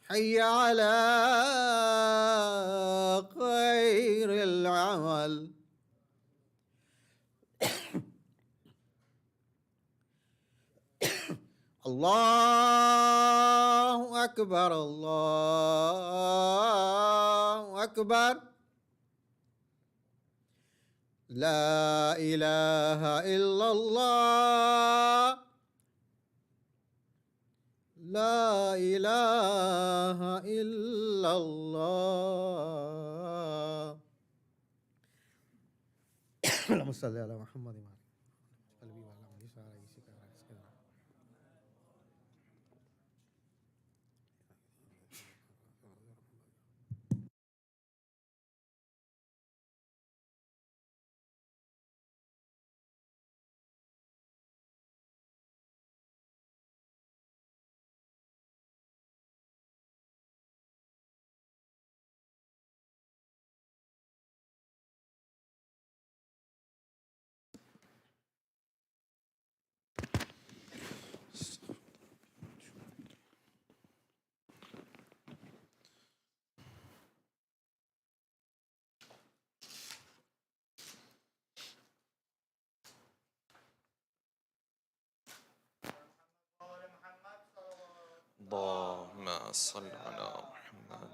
حي على خير العمل الله أكبر الله أكبر لا إله إلا الله لا إله إلا الله اللهم صل على محمد وعلى قلبي وعلى اللهم صل على محمد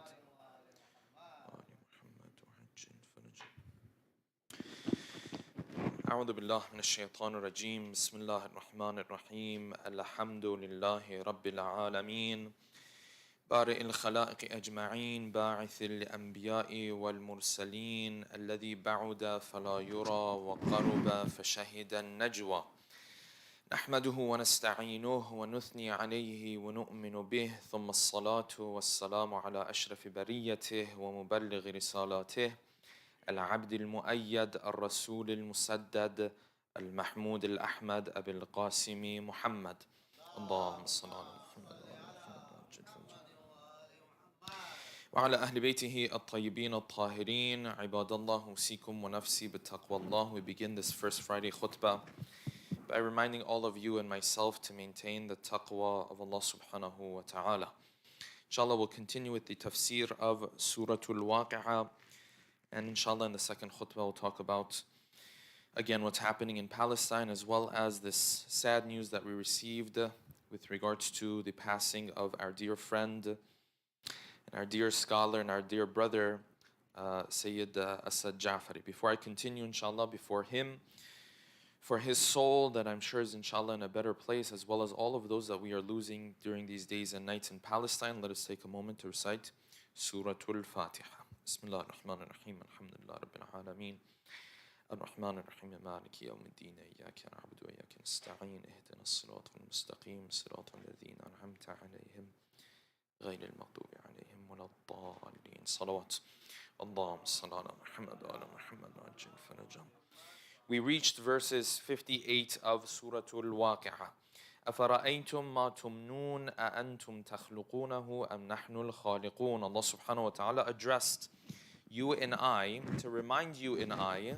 آل محمد وعجل فرجه. أعوذ بالله من الشيطان الرجيم. بسم الله الرحمن الرحيم. الحمد لله رب العالمين بارئ الخلائق أجمعين باعث الأنبياء والمرسلين الذي بعد فلا يرى وقرب فشهد النجوى. نحمده ونستعينه ونثني عليه ونؤمن به ثم الصلاة والسلام على أشرف بريته ومبلغ رسالاته العبد المؤيد الرسول المسدد المحمود الأحمد أبي القاسم محمد. اللهم صل على محمد وعلى أهل بيته الطيبين الطاهرين. عباد الله أوصيكم ونفسي بتقوى الله. We begin this first Friday khutbah by reminding all of you and myself to maintain the taqwa of Allah subhanahu wa ta'ala. Inshallah, we'll continue with the tafsir of Surah Al-Waqi'ah, and inshallah in the second khutbah we'll talk about again what's happening in Palestine, as well as this sad news that we received with regards to the passing of our dear friend and our dear scholar and our dear brother Sayyid Asad Ja'fari. Before I continue, inshallah, before him, for his soul that I'm sure is inshallah in a better place, as well as all of those that we are losing during these days and nights in Palestine, let us take a moment to recite Surah Al-Fatiha. Bismillah ar-Rahman ar-Rahim. Alhamdulillah Rabbil Alameen. الرحمن الرحيم مالك يوم الدين إياك نعبد وإياك نستعين اهدنا الصراط المستقيم صراط الذين أنعمت عليهم غير المغضوب عليهم ولا الضالين. صلوات. اللهم صل على محمد وعلى محمد وعجل فرجهم. We reached verses 58 of Surah Al-Waqi'ah. أَفَرَأَيْتُمْ مَا تُمْنُونَ أَأَنْتُمْ تَخْلُقُونَهُ أَمْ نَحْنُ الْخَالِقُونَ. Allah subhanahu wa ta'ala addressed you and I to remind you and I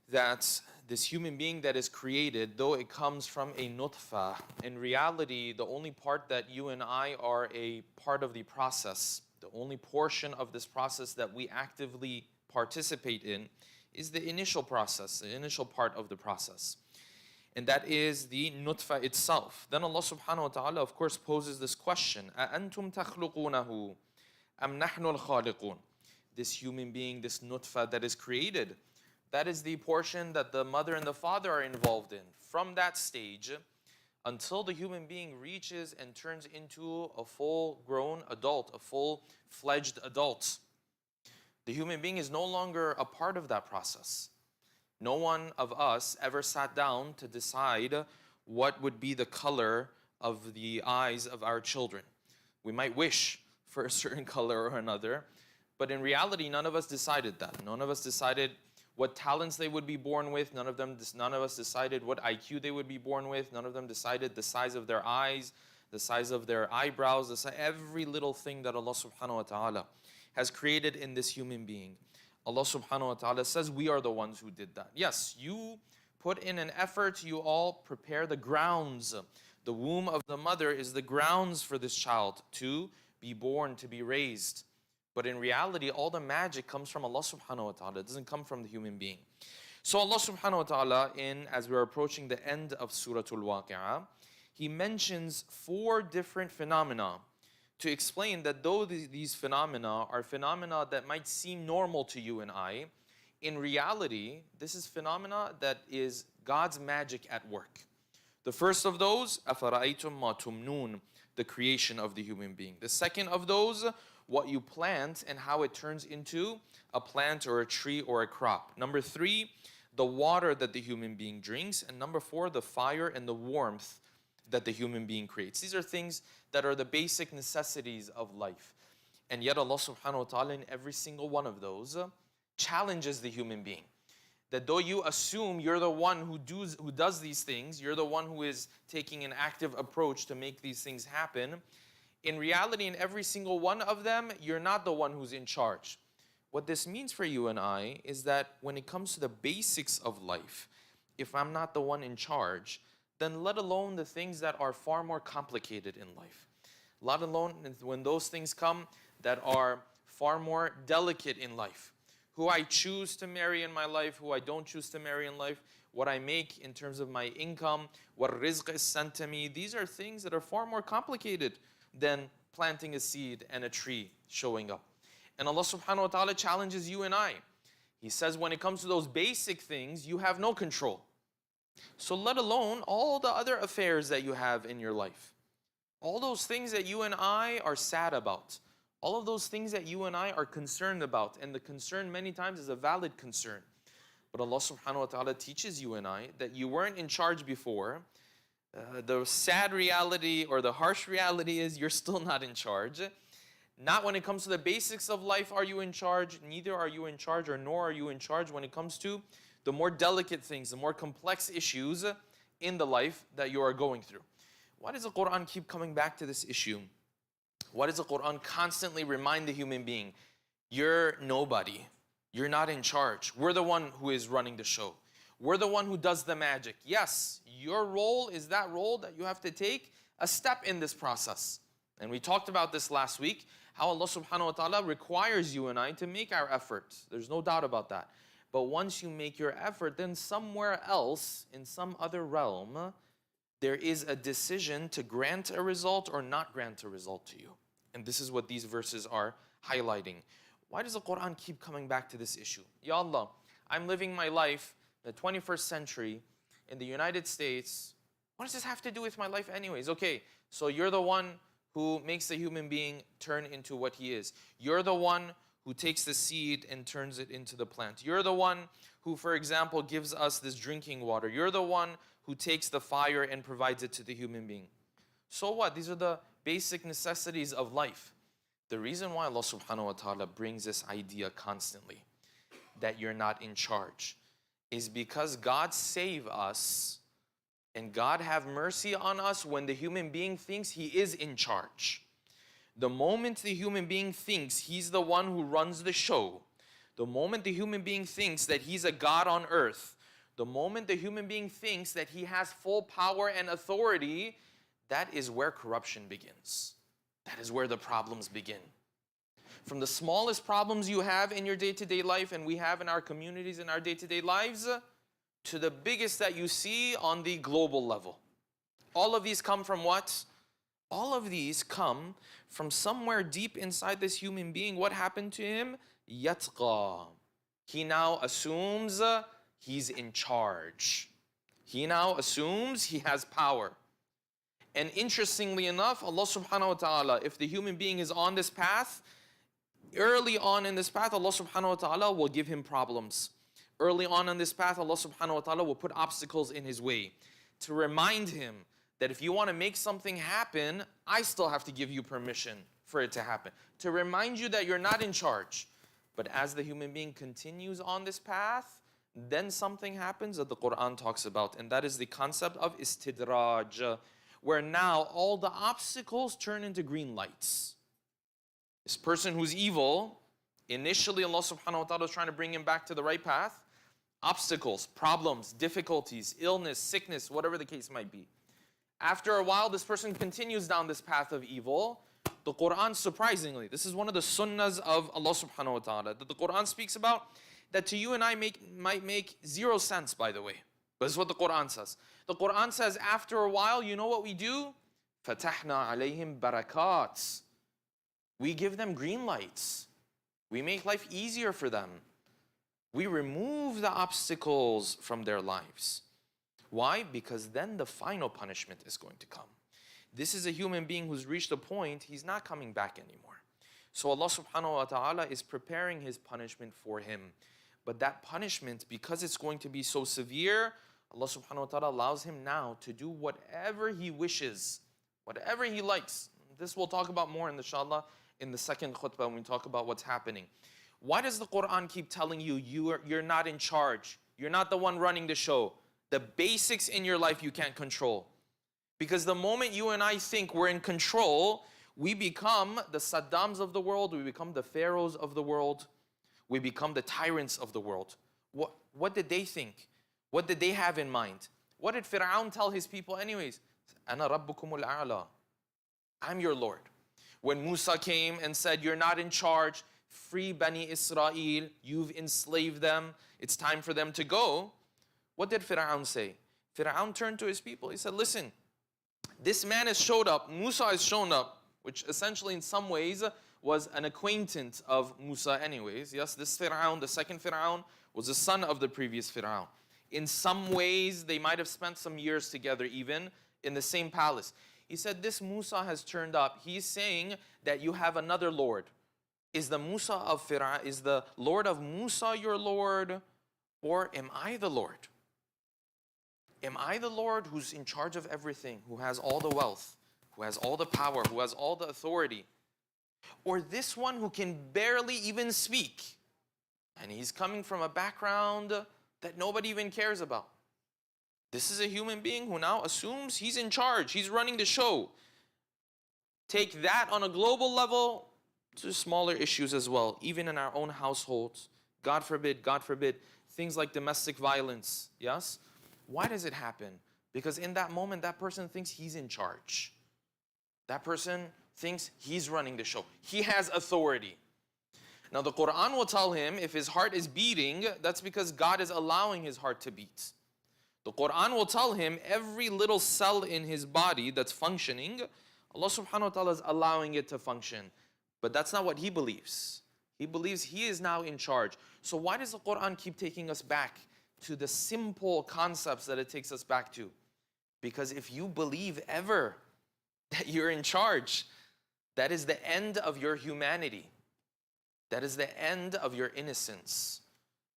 that this human being that is created, though it comes from a nutfa, in reality the only part that you and I are a part of the process, the only portion of this process that we actively participate in is the initial process, the initial part of the process. And that is the nutfa itself. Then Allah subhanahu wa ta'ala of course poses this question, أَأَنْتُمْ تَخْلُقُونَهُ أَمْ نَحْنُ الْخَالِقُونَ. This human being, this nutfa that is created, that is the portion that the mother and the father are involved in. From that stage until the human being reaches and turns into a full-grown adult, a full-fledged adult, the human being is no longer a part of that process. No one of us ever sat down to decide what would be the color of the eyes of our children. We might wish for a certain color or another, but in reality, none of us decided that. None of us decided what talents they would be born with. None of us decided what IQ they would be born with. None of them decided the size of their eyes, the size of their eyebrows, every little thing that Allah subhanahu wa ta'ala has created in this human being. Allah subhanahu wa ta'ala says we are the ones who did that. Yes, you put in an effort, you all prepare the grounds. The womb of the mother is the grounds for this child to be born, to be raised. But in reality, all the magic comes from Allah subhanahu wa ta'ala. It doesn't come from the human being. So Allah subhanahu wa ta'ala, as we're approaching the end of Surah Al-Waqi'ah, He mentions 4 different phenomena to explain that though these phenomena are phenomena that might seem normal to you and I, in reality, this is phenomena that is God's magic at work. The first of those, أَفَرَأَيْتُم مَا تُمْنُونَ, the creation of the human being. The second of those, what you plant and how it turns into a plant or a tree or a crop. Number 3, the water that the human being drinks. And number 4, the fire and the warmth that the human being creates. These are things that are the basic necessities of life. And yet Allah subhanahu wa ta'ala in every single one of those challenges the human being. That though you assume you're the one who does these things, you're the one who is taking an active approach to make these things happen, in reality, in every single one of them, you're not the one who's in charge. What this means for you and I is that when it comes to the basics of life, if I'm not the one in charge, then let alone the things that are far more complicated in life. Let alone when those things come that are far more delicate in life. Who I choose to marry in my life, who I don't choose to marry in life, what I make in terms of my income, what rizq is sent to me. These are things that are far more complicated than planting a seed and a tree showing up. And Allah subhanahu wa ta'ala challenges you and I. He says when it comes to those basic things, you have no control. So let alone all the other affairs that you have in your life. All those things that you and I are sad about. All of those things that you and I are concerned about. And the concern many times is a valid concern. But Allah subhanahu wa ta'ala teaches you and I that you weren't in charge before. The sad reality or the harsh reality is you're still not in charge. Not when it comes to the basics of life are you in charge. Neither are you in charge or nor are you in charge when it comes to the more delicate things, the more complex issues in the life that you are going through. Why does the Quran keep coming back to this issue? Why does the Quran constantly remind the human being, you're nobody. You're not in charge. We're the one who is running the show. We're the one who does the magic. Yes, your role is that role that you have to take a step in this process. And we talked about this last week, how Allah subhanahu wa ta'ala requires you and I to make our effort. There's no doubt about that. But once you make your effort, then somewhere else, in some other realm, there is a decision to grant a result or not grant a result to you. And this is what these verses are highlighting. Why does the Quran keep coming back to this issue? Ya Allah, I'm living my life in the 21st century in the United States. What does this have to do with my life anyways? Okay, so you're the one who makes the human being turn into what he is. You're the one who takes the seed and turns it into the plant. You're the one who, for example, gives us this drinking water. You're the one who takes the fire and provides it to the human being. So what? These are the basic necessities of life. The reason why Allah subhanahu wa ta'ala brings this idea constantly, that you're not in charge, is because God save us and God have mercy on us when the human being thinks he is in charge. The moment the human being thinks he's the one who runs the show, the moment the human being thinks that he's a God on earth, the moment the human being thinks that he has full power and authority, that is where corruption begins. That is where the problems begin. From the smallest problems you have in your day-to-day life and we have in our communities, in our day-to-day lives, to the biggest that you see on the global level. All of these come from what? All of these come from somewhere deep inside this human being. What happened to him? Yatqa. He now assumes he's in charge. He now assumes he has power. And interestingly enough, Allah subhanahu wa ta'ala, if the human being is on this path, early on in this path, Allah subhanahu wa ta'ala will give him problems. Early on in this path, Allah subhanahu wa ta'ala will put obstacles in his way to remind him that if you want to make something happen, I still have to give you permission for it to happen. To remind you that you're not in charge. But as the human being continues on this path, then something happens that the Quran talks about. And that is the concept of istidraj, where now all the obstacles turn into green lights. This person who's evil, initially Allah subhanahu wa ta'ala is trying to bring him back to the right path. Obstacles, problems, difficulties, illness, sickness, whatever the case might be. After a while, this person continues down this path of evil. the Quran, surprisingly, this is one of the sunnahs of Allah subhanahu wa ta'ala, that the Quran speaks about, that to you and I might make zero sense, by the way. But this is what the Quran says. The Quran says, after a while, you know what we do? فَتَحْنَا عَلَيْهِمْ بَرَكَاتٍ. We give them green lights. We make life easier for them. We remove the obstacles from their lives. Why? Because then the final punishment is going to come. This is a human being who's reached a point, he's not coming back anymore. So Allah subhanahu wa ta'ala is preparing his punishment for him. But that punishment, because it's going to be so severe, Allah subhanahu wa ta'ala allows him now to do whatever he wishes, whatever he likes. This we'll talk about more, inshallah, in the second khutbah when we talk about what's happening. Why does the Quran keep telling you, you're not in charge? You're not the one running the show. The basics in your life you can't control. Because the moment you and I think we're in control, we become the Saddams of the world, we become the Pharaohs of the world, we become the tyrants of the world. What did they think? What did they have in mind? What did Fir'aun tell his people anyways? أَنَا رَبُّكُمُ الْأَعْلَى. I'm your Lord. When Musa came and said, you're not in charge, free Bani Israel, you've enslaved them, it's time for them to go. What did Fir'aun say? Fir'aun turned to his people, he said, listen, this man has showed up, Musa has shown up, which essentially in some ways was an acquaintance of Musa anyways. Yes, this Fir'aun, the second Fir'aun, was the son of the previous Fir'aun. In some ways, they might have spent some years together even in the same palace. He said, this Musa has turned up. He's saying that you have another Lord. Is the Musa of Fir'aun, is the Lord of Musa your Lord? Or am I the Lord? Am I the Lord who's in charge of everything, who has all the wealth, who has all the power, who has all the authority? Or this one who can barely even speak, and he's coming from a background that nobody even cares about? This is a human being who now assumes he's in charge, he's running the show. Take that on a global level to smaller issues as well, even in our own households. God forbid, things like domestic violence, yes? Why does it happen? Because in that moment, that person thinks he's in charge. That person thinks he's running the show. He has authority. Now the Quran will tell him if his heart is beating, that's because God is allowing his heart to beat. The Quran will tell him every little cell in his body that's functioning, Allah subhanahu wa ta'ala is allowing it to function. But that's not what he believes. He believes he is now in charge. So why does the Quran keep taking us back to the simple concepts that it takes us back to? Because if you believe ever that you're in charge, that is the end of your humanity. That is the end of your innocence.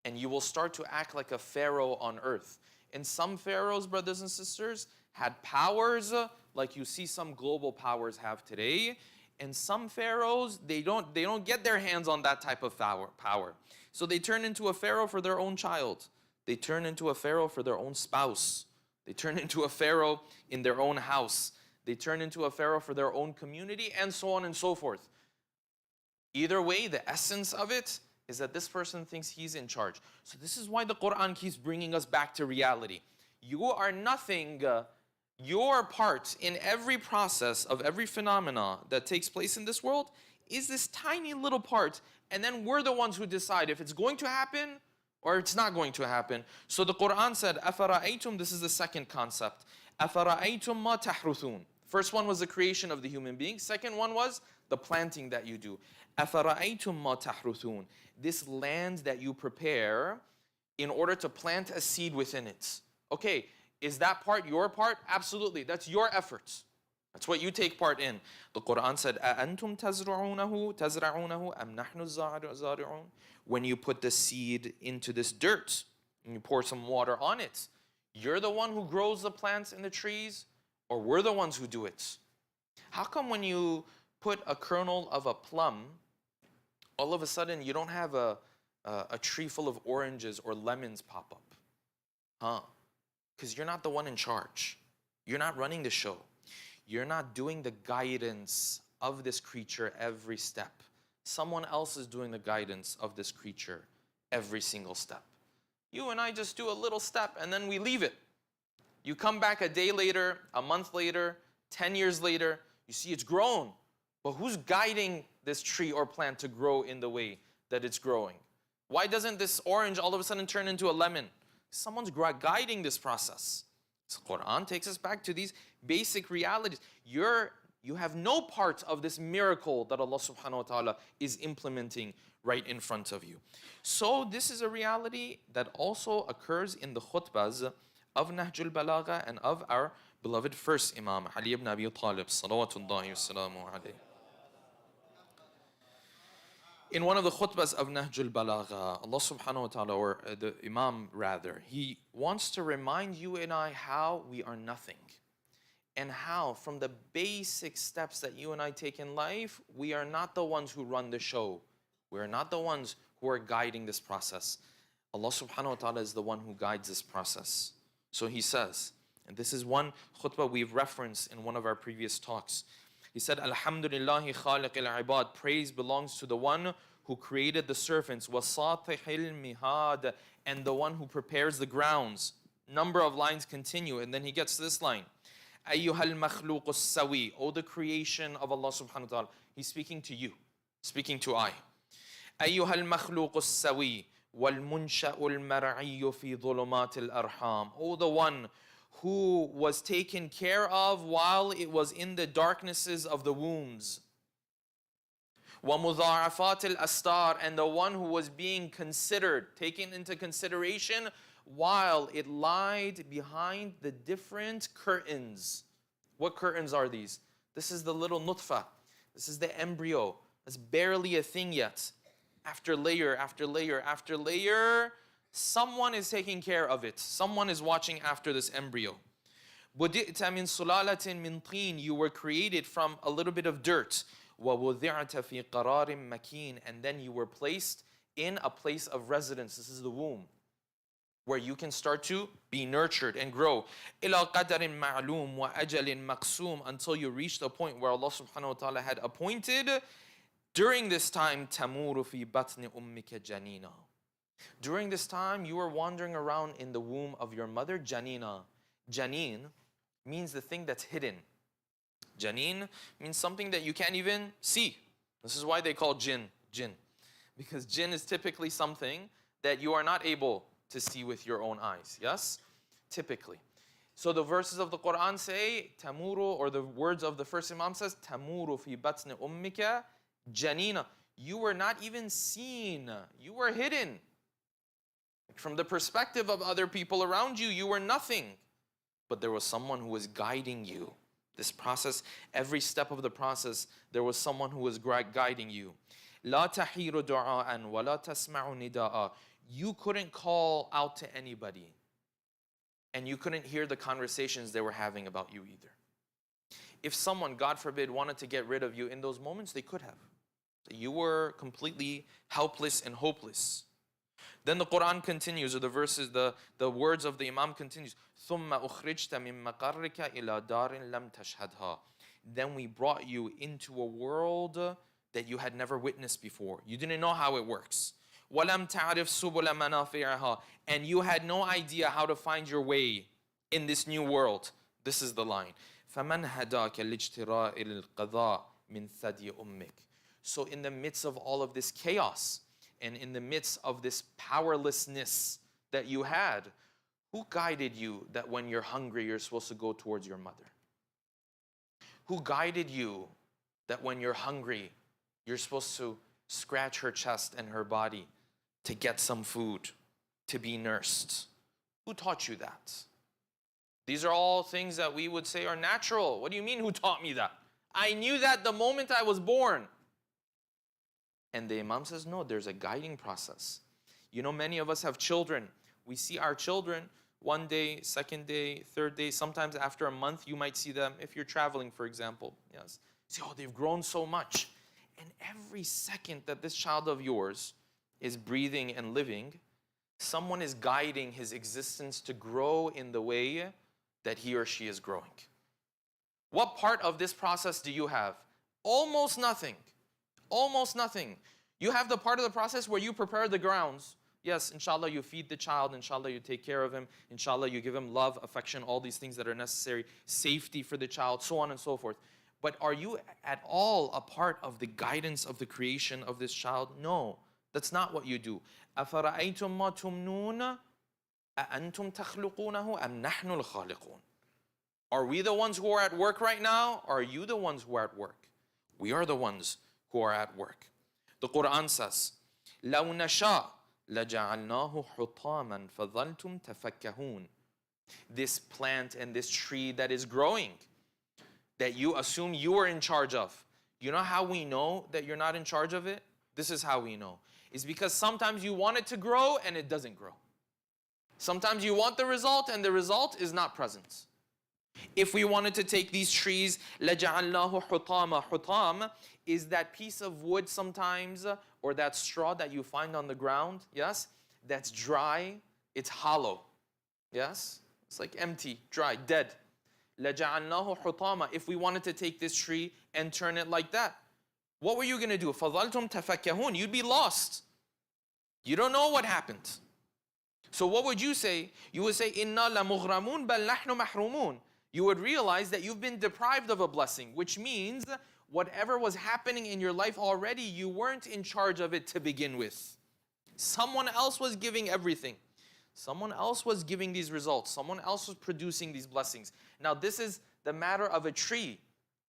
And you will start to act like a pharaoh on earth. And some pharaohs, brothers and sisters, had powers like you see some global powers have today. And some pharaohs, they don't get their hands on that type of power. So they turn into a pharaoh for their own child. They turn into a pharaoh for their own spouse. They turn into a pharaoh in their own house. They turn into a pharaoh for their own community, and so on and so forth. Either way, the essence of it is that this person thinks he's in charge. So this is why the Quran keeps bringing us back to reality. You are nothing. Your part in every process of every phenomena that takes place in this world is this tiny little part, and then we're the ones who decide if it's going to happen or it's not going to happen. So the Quran said, أَفَرَأَيْتُمْ, this is the second concept. أَفَرَأَيْتُمْ مَا تَحْرُثُونَ. First one was the creation of the human being. Second one was the planting that you do. أَفَرَأَيْتُمْ مَا تَحْرُثُونَ. This land that you prepare in order to plant a seed within it. Okay, is that part your part? Absolutely, that's your efforts. That's what you take part in. The Quran said, أَأَنْتُمْ تَزْرَعُونَهُ أَمْ نَحْنُ الزَّارِعُونَ. When you put the seed into this dirt and you pour some water on it, you're the one who grows the plants and the trees, or we're the ones who do it? How come when you put a kernel of a plum, all of a sudden you don't have a tree full of oranges or lemons pop up? Because you're not the one in charge. You're not running the show. You're not doing the guidance of this creature every step. Someone else is doing the guidance of this creature every single step. You and I just do a little step and then we leave it. You come back a day later, a month later, 10 years later, you see it's grown. But who's guiding this tree or plant to grow in the way that it's growing? Why doesn't this orange all of a sudden turn into a lemon? Someone's guiding this process. So Quran takes us back to these basic realities. You have no part of this miracle that Allah subhanahu wa ta'ala is implementing right in front of you. So this is a reality that also occurs in the khutbahs of Nahjul Balagha and of our beloved first Imam, Ali ibn Abi Talib, salawatullahi wa salamu alayhi. In one of the khutbahs of Nahjul Balagha, Allah subhanahu wa ta'ala, or the Imam rather, he wants to remind you and I how we are nothing. And how from the basic steps that you and I take in life, we are not the ones who run the show. We are not the ones who are guiding this process. Allah subhanahu wa ta'ala is the one who guides this process. So he says, and this is one khutbah we've referenced in one of our previous talks. He said, Alhamdulillahi khaliq al-ibad. Praise belongs to the one who created the servants. Wasatihil mihad. And the one who prepares the grounds. Number of lines continue. And then he gets to this line. Ayyuhal makhluq as-sawi. Oh, the creation of Allah subhanahu wa ta'ala. He's speaking to you. Speaking to I. Ayyuhal makhluq as-sawi. وَالْمُنْشَأُ الْمَرْعِيُّ فِي ظُلُمَاتِ الْأَرْحَامِ. Oh, the one who was taken care of while it was in the darknesses of the wombs. وَمُضَاعَفَاتِ الْأَسْتَارِ. And the one who was being considered, taken into consideration while it lied behind the different curtains. What curtains are these? This is the little nutfa. This is the embryo. It's barely a thing yet. After layer, after layer, after layer, someone is taking care of it. Someone is watching after this embryo. بُدِئْتَ مِنْ سُلَالَةٍ مِنْ طِينٍ. You were created from a little bit of dirt. وَوُضِعْتَ فِي قَرَارٍ مَكِينٍ. And then you were placed in a place of residence. This is the womb, where you can start to be nurtured and grow. إِلَى قَدَرٍ مَعْلُومٍ وَأَجَلٍ مَقْسُومٍ. Until you reach the point where Allah subhanahu wa ta'ala had appointed. During this time, تَمُورُ فِي بَطْنِ أُمِّكَ جَنِينًا. During this time, you were wandering around in the womb of your mother, Janina. Janeen means the thing that's hidden. Janeen means something that you can't even see. This is why they call jinn. Because jinn is typically something that you are not able to see with your own eyes. Yes? Typically. So the verses of the Quran say, تَمُورُ, or the words of the first Imam says, تَمُورُ فِي بَطْنِ أُمِّكَ Janina. You were not even seen. You were hidden. From the perspective of other people around you, you were nothing. But there was someone who was guiding you. This process, every step of the process, there was someone who was guiding you. لا تحير دعاء ولا تسمع نداء. You couldn't call out to anybody. And you couldn't hear the conversations they were having about you either. If someone, God forbid, wanted to get rid of you in those moments, they could have. You were completely helpless and hopeless. Then the Quran continues, or the verses, the words of the Imam continues. ثُمَّ أُخْرِجْتَ مِن مَقَرِّكَ إِلَى دَارٍ لَمْ تَشْهَدْهَا. Then we brought you into a world that you had never witnessed before. You didn't know how it works. وَلَمْ تَعْرِفْ سُبُلَ مَنَافِعَهَا. And you had no idea how to find your way in this new world. This is the line. فَمَنْ هَدَاكَ لِاجْتِرَاءِ الْقَضَاءِ مِنْ ثَدْيِ أُمِّكَ. So in the midst of all of this chaos, and in the midst of this powerlessness that you had, who guided you that when you're hungry, you're supposed to go towards your mother? Who guided you that when you're hungry, you're supposed to scratch her chest and her body to get some food, to be nursed? Who taught you that? These are all things that we would say are natural. What do you mean, who taught me that? I knew that the moment I was born. And the Imam says, no, there's a guiding process. You know, many of us have children. We see our children one day, second day, third day. Sometimes after a month, you might see them if you're traveling, for example. Yes. See, oh, they've grown so much. And every second that this child of yours is breathing and living, someone is guiding his existence to grow in the way that he or she is growing. What part of this process do you have? Almost nothing. Almost nothing. You have the part of the process where you prepare the grounds. Yes, inshallah, you feed the child. Inshallah, you take care of him. Inshallah, you give him love, affection, all these things that are necessary. Safety for the child, so on and so forth. But are you at all a part of the guidance of the creation of this child? No, that's not what you do. أَفَرَأَيْتُم مَا تُمْنُونَ أَأَنْتُمْ تَخْلُقُونَهُ أَمْ نَحْنُ الْخَالِقُونَ. Are we the ones who are at work right now? Or are you the ones who are at work? We are the ones who are at work. The Quran says, لَوْ نَشَاء لَجَعَلْنَاهُ حُطَامًا فَظَلْتُمْ تَفَكَّهُونَ. This plant and this tree that is growing, that you assume you are in charge of. You know how we know that you're not in charge of it? This is how we know. It's because sometimes you want it to grow and it doesn't grow. Sometimes you want the result and the result is not present. If we wanted to take these trees, لَجَعَلْنَاهُ حُطَامًا. Hutam is that piece of wood sometimes, or that straw that you find on the ground, yes? That's dry, it's hollow, yes? It's like empty, dry, dead. لَجَعَلْنَاهُ حُطَامًا. If we wanted to take this tree and turn it like that, what were you going to do? فَظَلْتُمْ تَفَكَّهُونَ. You'd be lost. You don't know what happened. So what would you say? You would say, إِنَّا لَمُغْرَمُونَ بَلْ نَحْنُ مَحْرُومُونَ. You would realize that you've been deprived of a blessing, which means whatever was happening in your life already, you weren't in charge of it to begin with. Someone else was giving everything. Someone else was giving these results. Someone else was producing these blessings. Now this is the matter of a tree.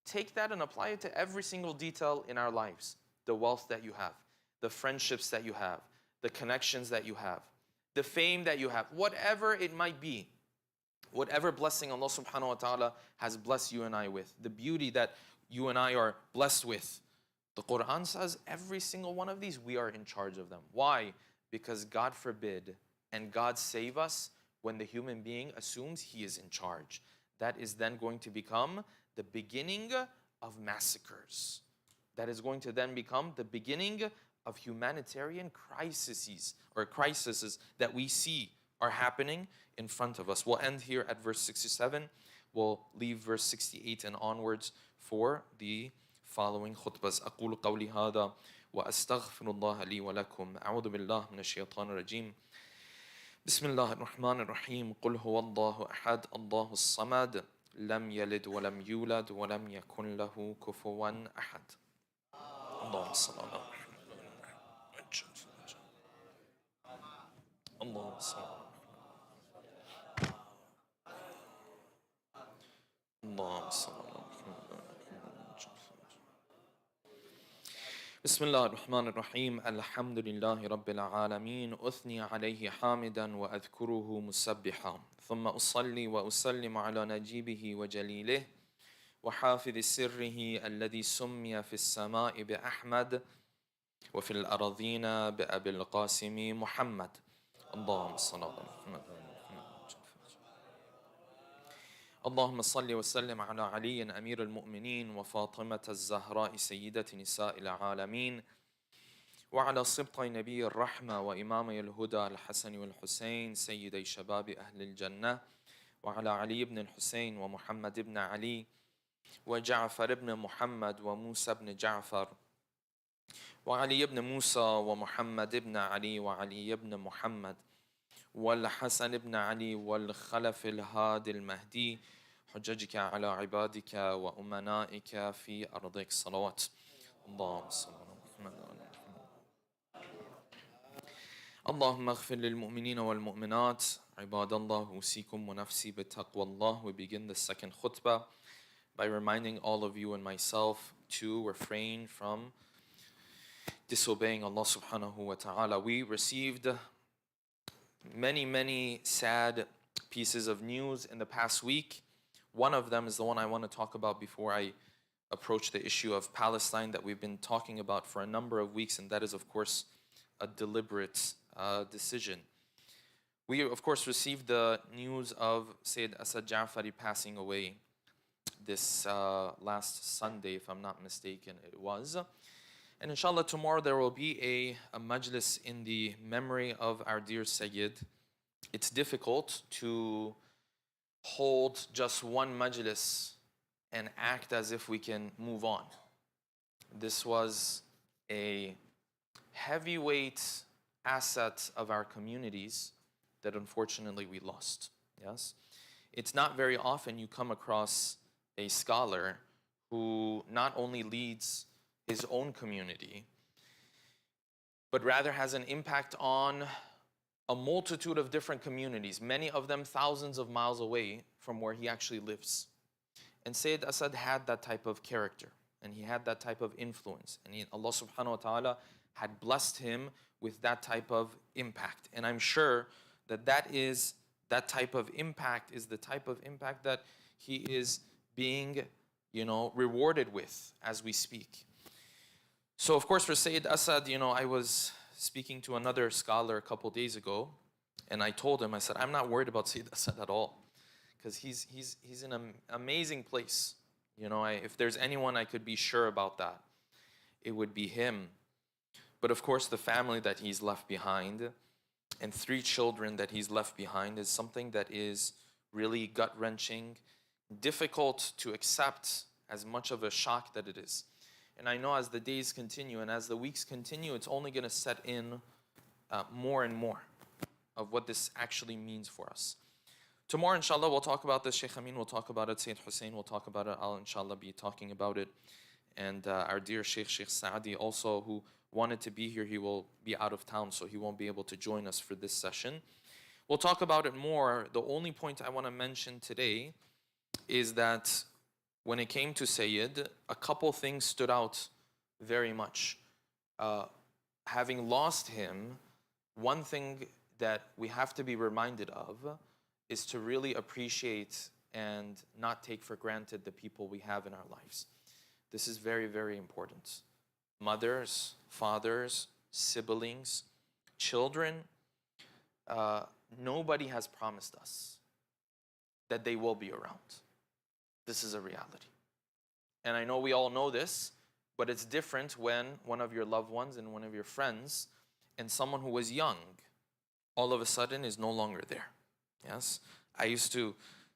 Take that and apply it to every single detail in our lives. The wealth that you have, the friendships that you have, the connections that you have, the fame that you have, whatever it might be. Whatever blessing Allah subhanahu wa ta'ala has blessed you and I with, the beauty that you and I are blessed with, the Quran says every single one of these, we are in charge of them. Why? Because God forbid and God save us when the human being assumes he is in charge. That is then going to become the beginning of massacres. That is going to then become the beginning of humanitarian crises that we see are happening in front of us. We'll end here at verse 67. We'll leave verse 68 and onwards for the following khutbahs. أقول قولي هذا وأستغفر الله لي ولكم. أعوذ بالله من الشيطان الرجيم. بسم الله الرحمن الرحيم. قل هو الله أحد الله الصمد لم يلد ولم يولد ولم يكن له كفوا أحد. اللهم صل على محمد. اللهم صل. اللهم صل على محمد. بسم الله الرحمن الرحيم. الحمد لله رب العالمين. أثني عليه حامدا وأذكره مسبحا ثم أصلي وأسلم على نجيبه وجليله وحافظ سره الذي سمي في السماء بأحمد وفي الأرضين بأبي القاسم محمد. اللهم صل على محمد. اللهم صل وسلم على علي أمير المؤمنين وفاطمة الزهراء سيدة نساء العالمين وعلى سبط نبي الرحمة وإمامي الهدى الحسن والحسين سيدي شباب أهل الجنة وعلى علي بن الحسين ومحمد بن علي وجعفر بن محمد وموسى بن جعفر وعلي بن موسى ومحمد بن علي وعلي بن محمد والحسن بن علي والخلف الهادي المهدي حججك على عبادك وأمنائك في أرضك. صلوات. اللهم صل على محمد. اللهم اغفر للمؤمنين والمؤمنات. عباد الله أوصيكم ونفسي بتقوى الله. We begin the second khutbah by reminding all of you and myself to refrain from disobeying Allah subhanahu wa ta'ala. We received many sad pieces of news in the past week. One of them is the one I want to talk about before I approach the issue of Palestine that we've been talking about for a number of weeks, and that is, of course, a deliberate decision. We, of course, received the news of Sayyid Asad Ja'fari passing away this last Sunday, if I'm not mistaken, it was. And inshallah, tomorrow there will be a majlis in the memory of our dear Sayyid. It's difficult to hold just one majlis and act as if we can move on. This was a heavyweight asset of our communities that unfortunately we lost. Yes? It's not very often you come across a scholar who not only leads his own community, but rather has an impact on a multitude of different communities, many of them thousands of miles away from where he actually lives. And Sayyid Asad had that type of character, and he had that type of influence, and Allah subhanahu wa ta'ala had blessed him with that type of impact. And I'm sure that that type of impact is the type of impact that he is being, rewarded with as we speak. So of course for Sayyid Asad, I was speaking to another scholar a couple days ago, and I told him, I said, I'm not worried about Sayyid Asad at all, because he's in an amazing place. If there's anyone I could be sure about that, it would be him. But of course the family that he's left behind, and 3 children that he's left behind, is something that is really gut-wrenching, difficult to accept, as much of a shock that it is. And I know as the days continue and as the weeks continue, it's only going to set in more and more of what this actually means for us. Tomorrow, inshallah, we'll talk about this. Sheikh Amin will talk about it. Sayyid Hussein will talk about it. I'll, inshallah, be talking about it. And our dear Sheikh Saadi also, who wanted to be here, he will be out of town, so he won't be able to join us for this session. We'll talk about it more. The only point I want to mention today is that when it came to Sayyid, a couple things stood out very much. Having lost him, one thing that we have to be reminded of is to really appreciate and not take for granted the people we have in our lives. This is very, very important. Mothers, fathers, siblings, children, nobody has promised us that they will be around. This is a reality. And I know we all know this, but it's different when one of your loved ones and one of your friends and someone who was young all of a sudden is no longer there. Yes? I used to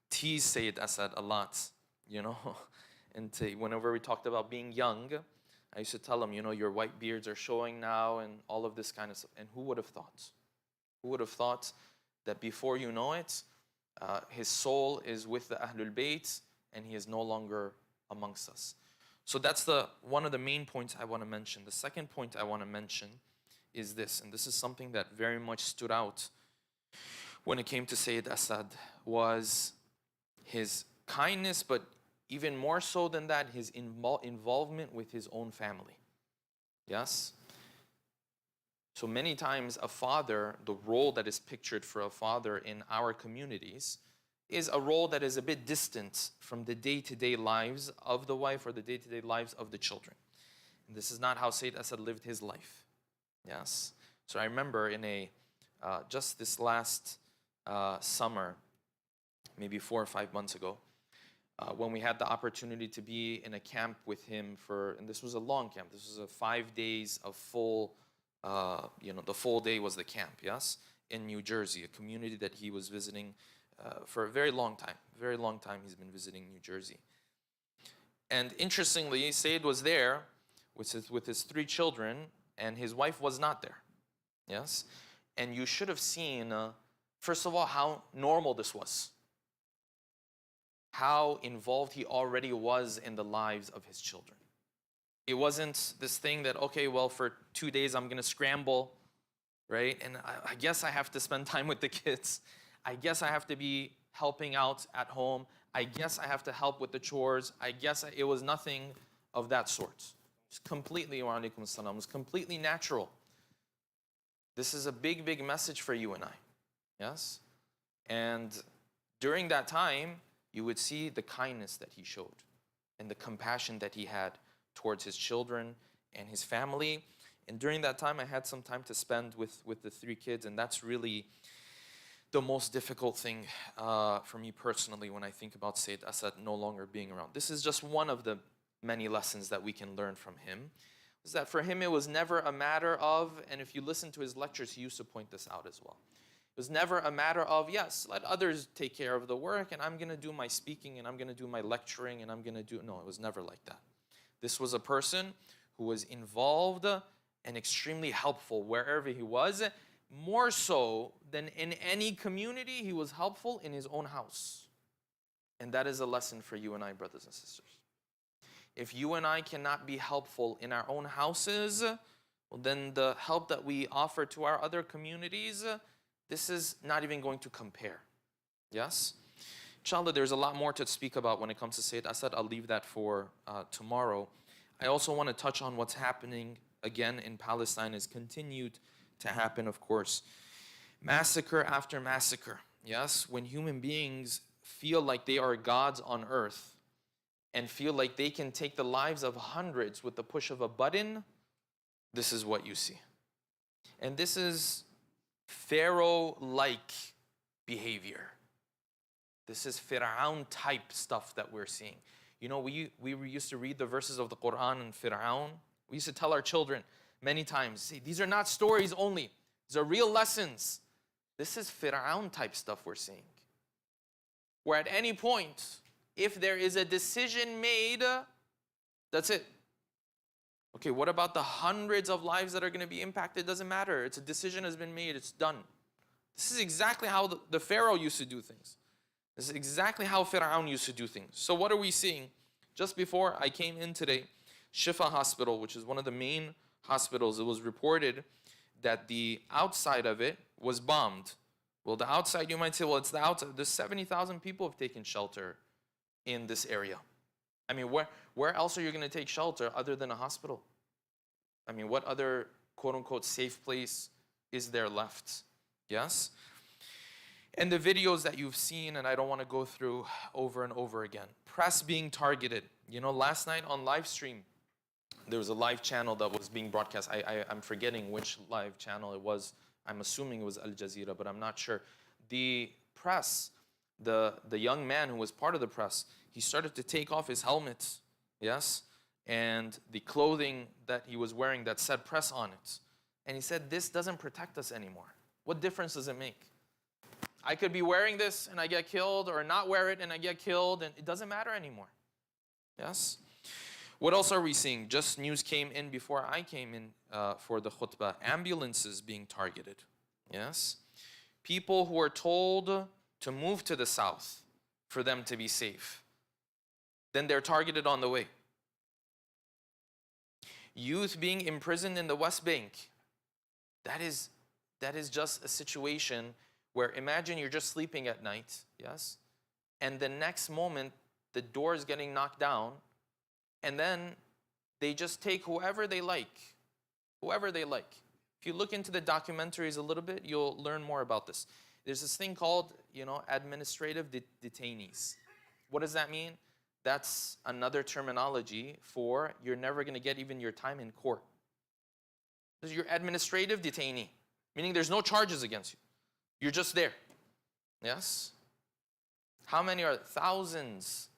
tease Sayyid Asad a lot, and whenever we talked about being young, I used to tell him, your white beards are showing now and all of this kind of stuff. And who would have thought? Who would have thought that before you know it, his soul is with the Ahlul Bayt and he is no longer amongst us. So that's one of the main points I want to mention. The second point I want to mention is this, and this is something that very much stood out when it came to Sayyid Asad, was his kindness, but even more so than that, his involvement with his own family. Yes? So many times a father, the role that is pictured for a father in our communities is a role that is a bit distant from the day-to-day lives of the wife or the day-to-day lives of the children. And this is not how Sayyid Asad lived his life. Yes? So I remember in just this last summer, maybe 4 or 5 months ago, when we had the opportunity to be in a camp with him and this was a long camp. This was 5 days of full, the full day was the camp, yes, in New Jersey, a community that he was visiting for a very long time. Very long time he's been visiting New Jersey. And interestingly, Sayyid was there with his 3 children, and his wife was not there, yes? And you should have seen, first of all, how normal this was. How involved he already was in the lives of his children. It wasn't this thing that, okay, well, for 2 days I'm going to scramble, right? And I guess I have to spend time with the kids. I guess I have to be helping out at home. I guess I have to help with the chores. It was nothing of that sort. It's completely, wa alaikum salam, it's completely natural. This is a big, big message for you and I, yes? And during that time, you would see the kindness that he showed and the compassion that he had towards his children and his family. And during that time, I had some time to spend with the 3 kids, and that's really the most difficult thing for me personally when I think about Sayyid Asad no longer being around. This is just one of the many lessons that we can learn from him, is that for him it was never a matter of, and if you listen to his lectures, he used to point this out as well. It was never a matter of, yes, let others take care of the work, and I'm going to do my speaking, and I'm going to do my lecturing, and I'm going to do... No, it was never like that. This was a person who was involved and extremely helpful wherever he was. More so than in any community, he was helpful in his own house. And that is a lesson for you and I, brothers and sisters. If you and I cannot be helpful in our own houses, well, then the help that we offer to our other communities, this is not even going to compare. Yes? Inshallah, there's a lot more to speak about when it comes to Sayyid Assad. I'll leave that for tomorrow. I also want to touch on what's happening again in Palestine. Has continued to happen, of course. Massacre after massacre. Yes? When human beings feel like they are gods on earth and feel like they can take the lives of hundreds with the push of a button, this is what you see. And this is Pharaoh-like behavior. This is Fir'aun type stuff that we're seeing. You know, we used to read the verses of the Quran and Fir'aun. We used to tell our children many times, see, these are not stories only. These are real lessons. This is Fir'aun type stuff we're seeing. Where at any point, if there is a decision made, that's it. Okay, what about the hundreds of lives that are going to be impacted? It doesn't matter. It's a decision has been made. It's done. This is exactly how the Pharaoh used to do things. This is exactly how Fir'aun used to do things. So what are we seeing? Just before I came in today, Shifa Hospital, which is one of the main hospitals, it was reported that the outside of it was bombed. Well, the outside, you might say, well, it's the outside. There's 70,000 people have taken shelter in this area. I mean, where else are you going to take shelter other than a hospital? I mean, what other quote-unquote safe place is there left? Yes? And the videos that you've seen, and I don't want to go through over and over again. Press being targeted. You know, last night on live stream, there was a live channel that was being broadcast. I'm forgetting which live channel it was. I'm assuming it was Al Jazeera, but I'm not sure. The press, the young man who was part of the press, he started to take off his helmet, yes, and the clothing that he was wearing that said press on it. And he said, this doesn't protect us anymore. What difference does it make? I could be wearing this and I get killed, or not wear it and I get killed, and it doesn't matter anymore. Yes? What else are we seeing? Just news came in before I came in for the khutbah. Ambulances being targeted. Yes? People who are told to move to the south for them to be safe. Then they're targeted on the way. Youth being imprisoned in the West Bank. That is just a situation where imagine you're just sleeping at night, yes? And the next moment, the door is getting knocked down, and then they just take whoever they like. Whoever they like. If you look into the documentaries a little bit, you'll learn more about this. There's this thing called, you know, administrative detainees. What does that mean? That's another terminology for you're never going to get even your time in court. This is your administrative detainee, meaning there's no charges against you. You're just there. Yes? How many are? Thousands.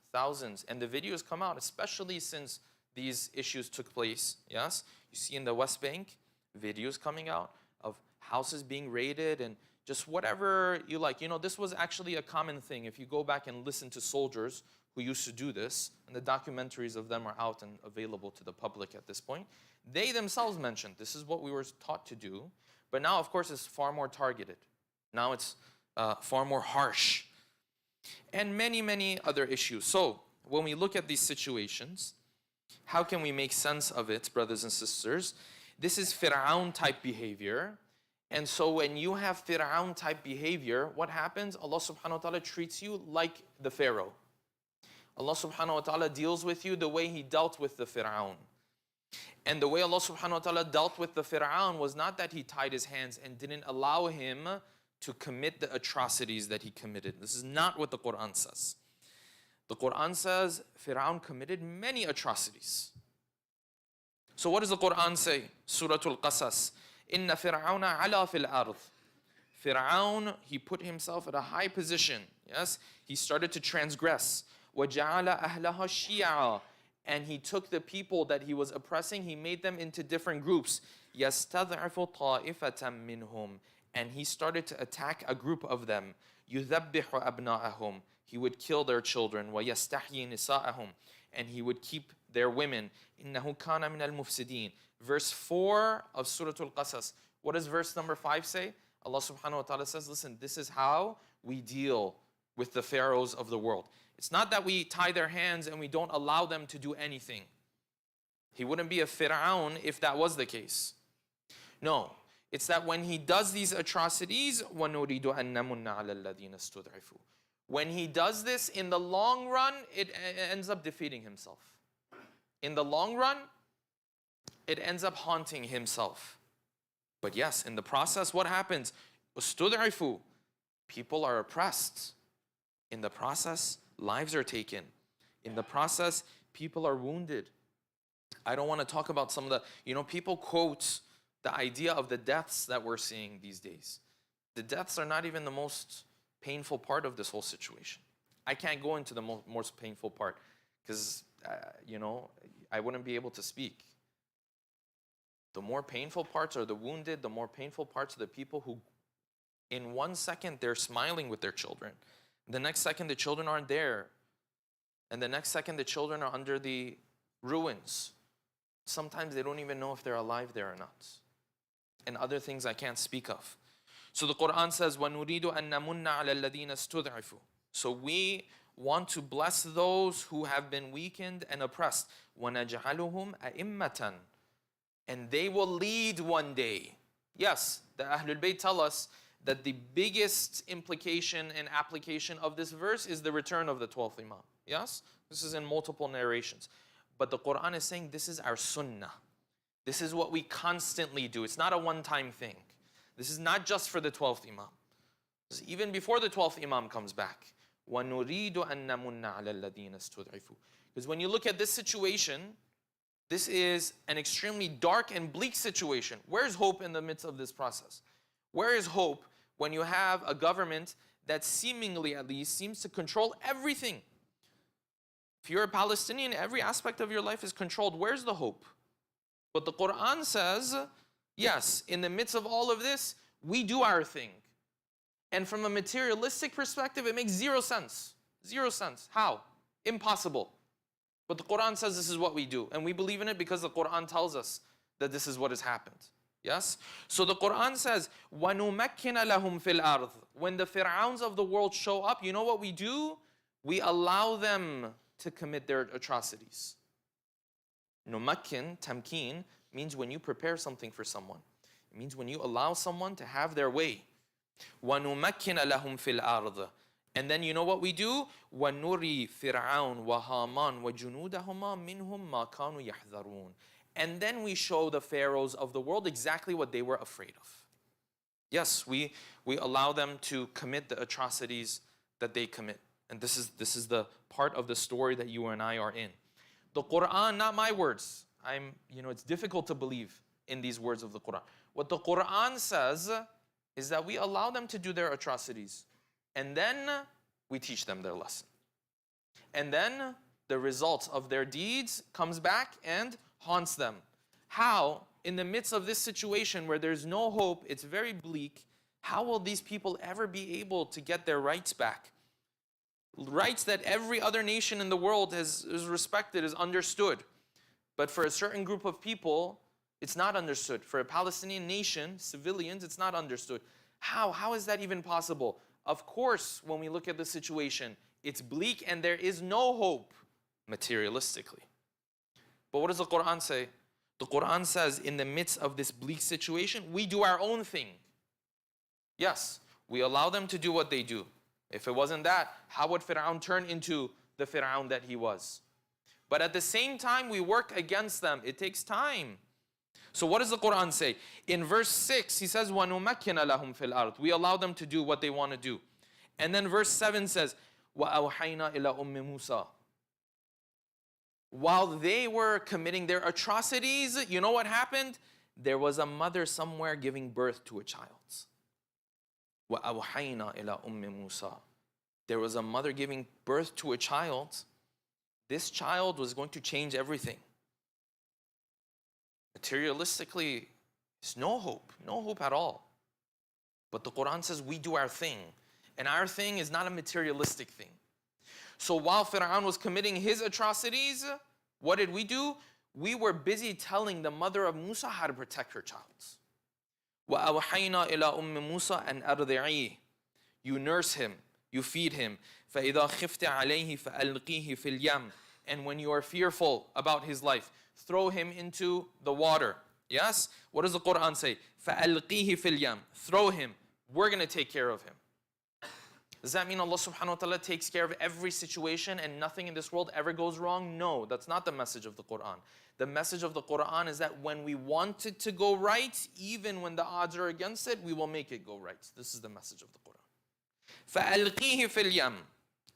And the videos come out, especially since these issues took place. Yes? You see in the West Bank, videos coming out of houses being raided and just whatever you like. You know, this was actually a common thing. If you go back and listen to soldiers who used to do this, and the documentaries of them are out and available to the public at this point, they themselves mentioned this is what we were taught to do, but now, of course, it's far more targeted. Now it's far more harsh. And many, many other issues. So when we look at these situations, how can we make sense of it, brothers and sisters? This is Fir'aun type behavior. And so when you have Fir'aun type behavior, what happens? Allah subhanahu wa ta'ala treats you like the Pharaoh. Allah subhanahu wa ta'ala deals with you the way He dealt with the Fir'aun. And the way Allah subhanahu wa ta'ala dealt with the Fir'aun was not that He tied his hands and didn't allow him to commit the atrocities that he committed. This is not what the Quran says. The Quran says Fir'aun committed many atrocities. So what does the Quran say? Surah Al-Qasas. Inna Fir'auna ala fil ard. Fir'aun, he put himself at a high position. Yes, he started to transgress. وَجَعَلَ أَهْلَهَا شِيَعًا. And he took the people that he was oppressing, he made them into different groups. يَسْتَضْعِفُ طَائِفَةً مِّنْهُمْ. And he started to attack a group of them. يُذَبِّحُ أَبْنَاءَهُمْ. He would kill their children. وَيَسْتَحْيِي نِسَاءَهُمْ. And he would keep their women. إِنَّهُ كَانَ مِنَ الْمُفْسِدِينَ. Verse 4 of Surah Al-Qasas. What does verse number 5 say? Allah subhanahu wa ta'ala says, listen, this is how we deal with the pharaohs of the world. It's not that we tie their hands and we don't allow them to do anything. He wouldn't be a Fir'aun if that was the case. No, it's that when he does these atrocities, وَنُرِيدُ أَن نَمُنَّ عَلَى الَّذِينَ اسْتُضْعِفُوا. When he does this, in the long run, it ends up defeating himself. In the long run, it ends up haunting himself. But yes, in the process, what happens? استُضْعِفُوا. People are oppressed. In the process, lives are taken. In the process, people are wounded. I don't want to talk about some of the, people quote the idea of the deaths that we're seeing these days. The deaths are not even the most painful part of this whole situation. I can't go into the most painful part because, I wouldn't be able to speak. The more painful parts are the wounded, the more painful parts are the people who, in 1 second, they're smiling with their children. The next second, the children aren't there. And the next second, the children are under the ruins. Sometimes they don't even know if they're alive there or not. And other things I can't speak of. So the Quran says, وَنُرِيدُ أَن نَمُنَّ عَلَى الَّذِينَ اسْتُضْعِفُوا. So we want to bless those who have been weakened and oppressed. وَنَجْعَلُهُمْ أَئِمَّةً. And they will lead one day. Yes, the Ahlul Bayt tell us that the biggest implication and application of this verse is the return of the 12th Imam. Yes? This is in multiple narrations. But the Quran is saying this is our sunnah. This is what we constantly do. It's not a one-time thing. This is not just for the 12th Imam. This is even before the 12th Imam comes back. وَنُرِيدُ أَن نَمُنَّ عَلَى الَّذِينَ اسْتُضْعِفُوا. Because when you look at this situation, this is an extremely dark and bleak situation. Where's hope in the midst of this process? Where is hope when you have a government that seemingly at least seems to control everything? If you're a Palestinian, every aspect of your life is controlled. Where's the hope? But the Quran says, yes, in the midst of all of this, we do our thing. And from a materialistic perspective, it makes zero sense. Zero sense. How? Impossible. But the Quran says this is what we do. And we believe in it because the Quran tells us that this is what has happened. Yes? So the Quran says, وَنُمَكِّنَ لَهُمْ فِي الْأَرْضِ. When the Fir'auns of the world show up, you know what we do? We allow them to commit their atrocities. Numakkin, tamkeen, means when you prepare something for someone. It means when you allow someone to have their way. وَنُمَكِّنَ لَهُمْ فِي الْأَرْضِ. And then you know what we do? وَنُرِي فِرْعَوْنَ وَهَامَانَ وَجُنُودَهُمَا مِنْهُمْ مَا كَانُوا يَحْذَرُونَ. And then we show the pharaohs of the world exactly what they were afraid of. Yes, we allow them to commit the atrocities that they commit. And this is the part of the story that you and I are in. The Quran, not my words. It's difficult to believe in these words of the Quran. What the Quran says is that we allow them to do their atrocities. And then we teach them their lesson. And then the results of their deeds comes back and haunts them. How, in the midst of this situation where there's no hope, it's very bleak, how will these people ever be able to get their rights back? Rights that every other nation in the world is respected, is understood. But for a certain group of people, it's not understood. For a Palestinian nation, civilians, it's not understood. How is that even possible? Of course, when we look at the situation, it's bleak and there is no hope materialistically. But what does the Quran say? The Quran says in the midst of this bleak situation, we do our own thing. Yes, we allow them to do what they do. If it wasn't that, how would Fir'aun turn into the Fir'aun that he was? But at the same time, we work against them. It takes time. So what does the Quran say? In verse 6, he says, وَنُمَكِّنَ لَهُمْ فِي الْأَرْضِ. We allow them to do what they want to do. And then verse 7 says, وَأَوْحَيْنَا إِلَىٰ أُمِّ مُوسَىٰ. While they were committing their atrocities, you know what happened? There was a mother somewhere giving birth to a child. وَأَوْحَيْنَا إِلَىٰ أُمِّ مُوسَىٰ. There was a mother giving birth to a child. This child was going to change everything. Materialistically, there's no hope at all. But the Quran says we do our thing. And our thing is not a materialistic thing. So while Fir'aun was committing his atrocities, what did we do? We were busy telling the mother of Musa how to protect her child. وَأَوْحَيْنَا إِلَىٰ أُمِّ مُوسَىٰ أَنْ أَرْضِعِيهِ. You nurse him. you feed him. فَإِذَا خِفْتَ عَلَيْهِ فَأَلْقِيهِ فِي الْيَمِّ. And when you are fearful about his life, throw him into the water. Yes? What does the Quran say? فَأَلْقِيهِ فِي الْيَمِّ. Throw him. We're going to take care of him. Does that mean Allah subhanahu wa ta'ala takes care of every situation and nothing in this world ever goes wrong? No, that's not the message of the Quran. The message of the Quran is that when we want it to go right, even when the odds are against it, we will make it go right. This is the message of the Quran. فَأَلْقِيهِ فِي الْيَمِّ.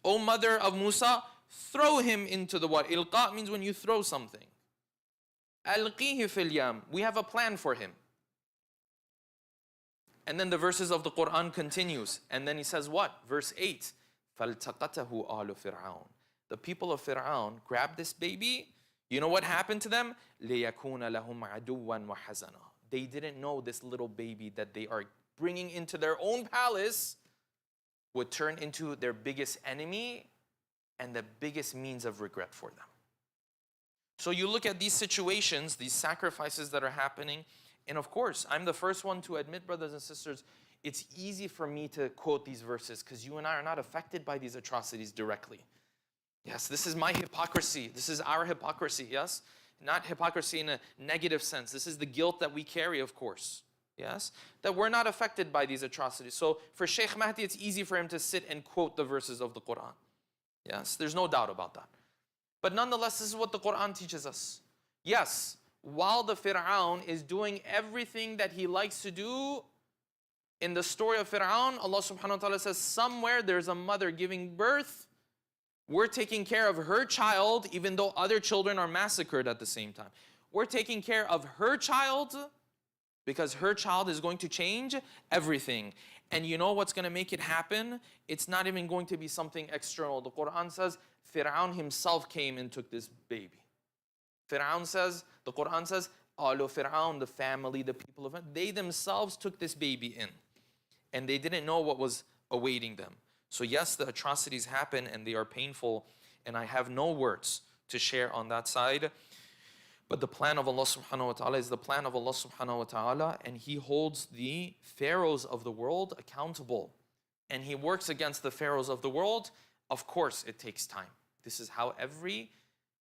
O mother of Musa, throw him into the water. Ilqa means when you throw something. أَلْقِيهِ فِي الْيَمِّ. We have a plan for him. And then the verses of the Quran continues. And then he says what? Verse 8. فَالْتَقَتَهُ آلُ فِرْعَوْنَ. The people of Fir'aun grabbed this baby. You know what happened to them? لِيَكُونَ لَهُمْ عَدُوًّا وَحَزَنًا. They didn't know this little baby that they are bringing into their own palace would turn into their biggest enemy and the biggest means of regret for them. So you look at these situations, these sacrifices that are happening, and of course, I'm the first one to admit, brothers and sisters, it's easy for me to quote these verses because you and I are not affected by these atrocities directly. Yes, this is my hypocrisy. This is our hypocrisy, yes? Not hypocrisy in a negative sense. This is the guilt that we carry, of course. Yes? That we're not affected by these atrocities. So for Shaykh Mahdi, it's easy for him to sit and quote the verses of the Quran. Yes, there's no doubt about that. But nonetheless, this is what the Quran teaches us. Yes, while the Fir'aun is doing everything that he likes to do, in the story of Fir'aun, Allah subhanahu wa ta'ala says, somewhere there's a mother giving birth. We're taking care of her child, even though other children are massacred at the same time. We're taking care of her child because her child is going to change everything. And you know what's going to make it happen? It's not even going to be something external. The Quran says, Fir'aun himself came and took this baby. Fir'aun says, the Quran says, Alu Fir'aun, the family, the people of it, they themselves took this baby in. And they didn't know what was awaiting them. So yes, the atrocities happen and they are painful. And I have no words to share on that side. But the plan of Allah subhanahu wa ta'ala is the plan of Allah subhanahu wa ta'ala. And He holds the pharaohs of the world accountable. And He works against the pharaohs of the world. Of course, it takes time. This is how every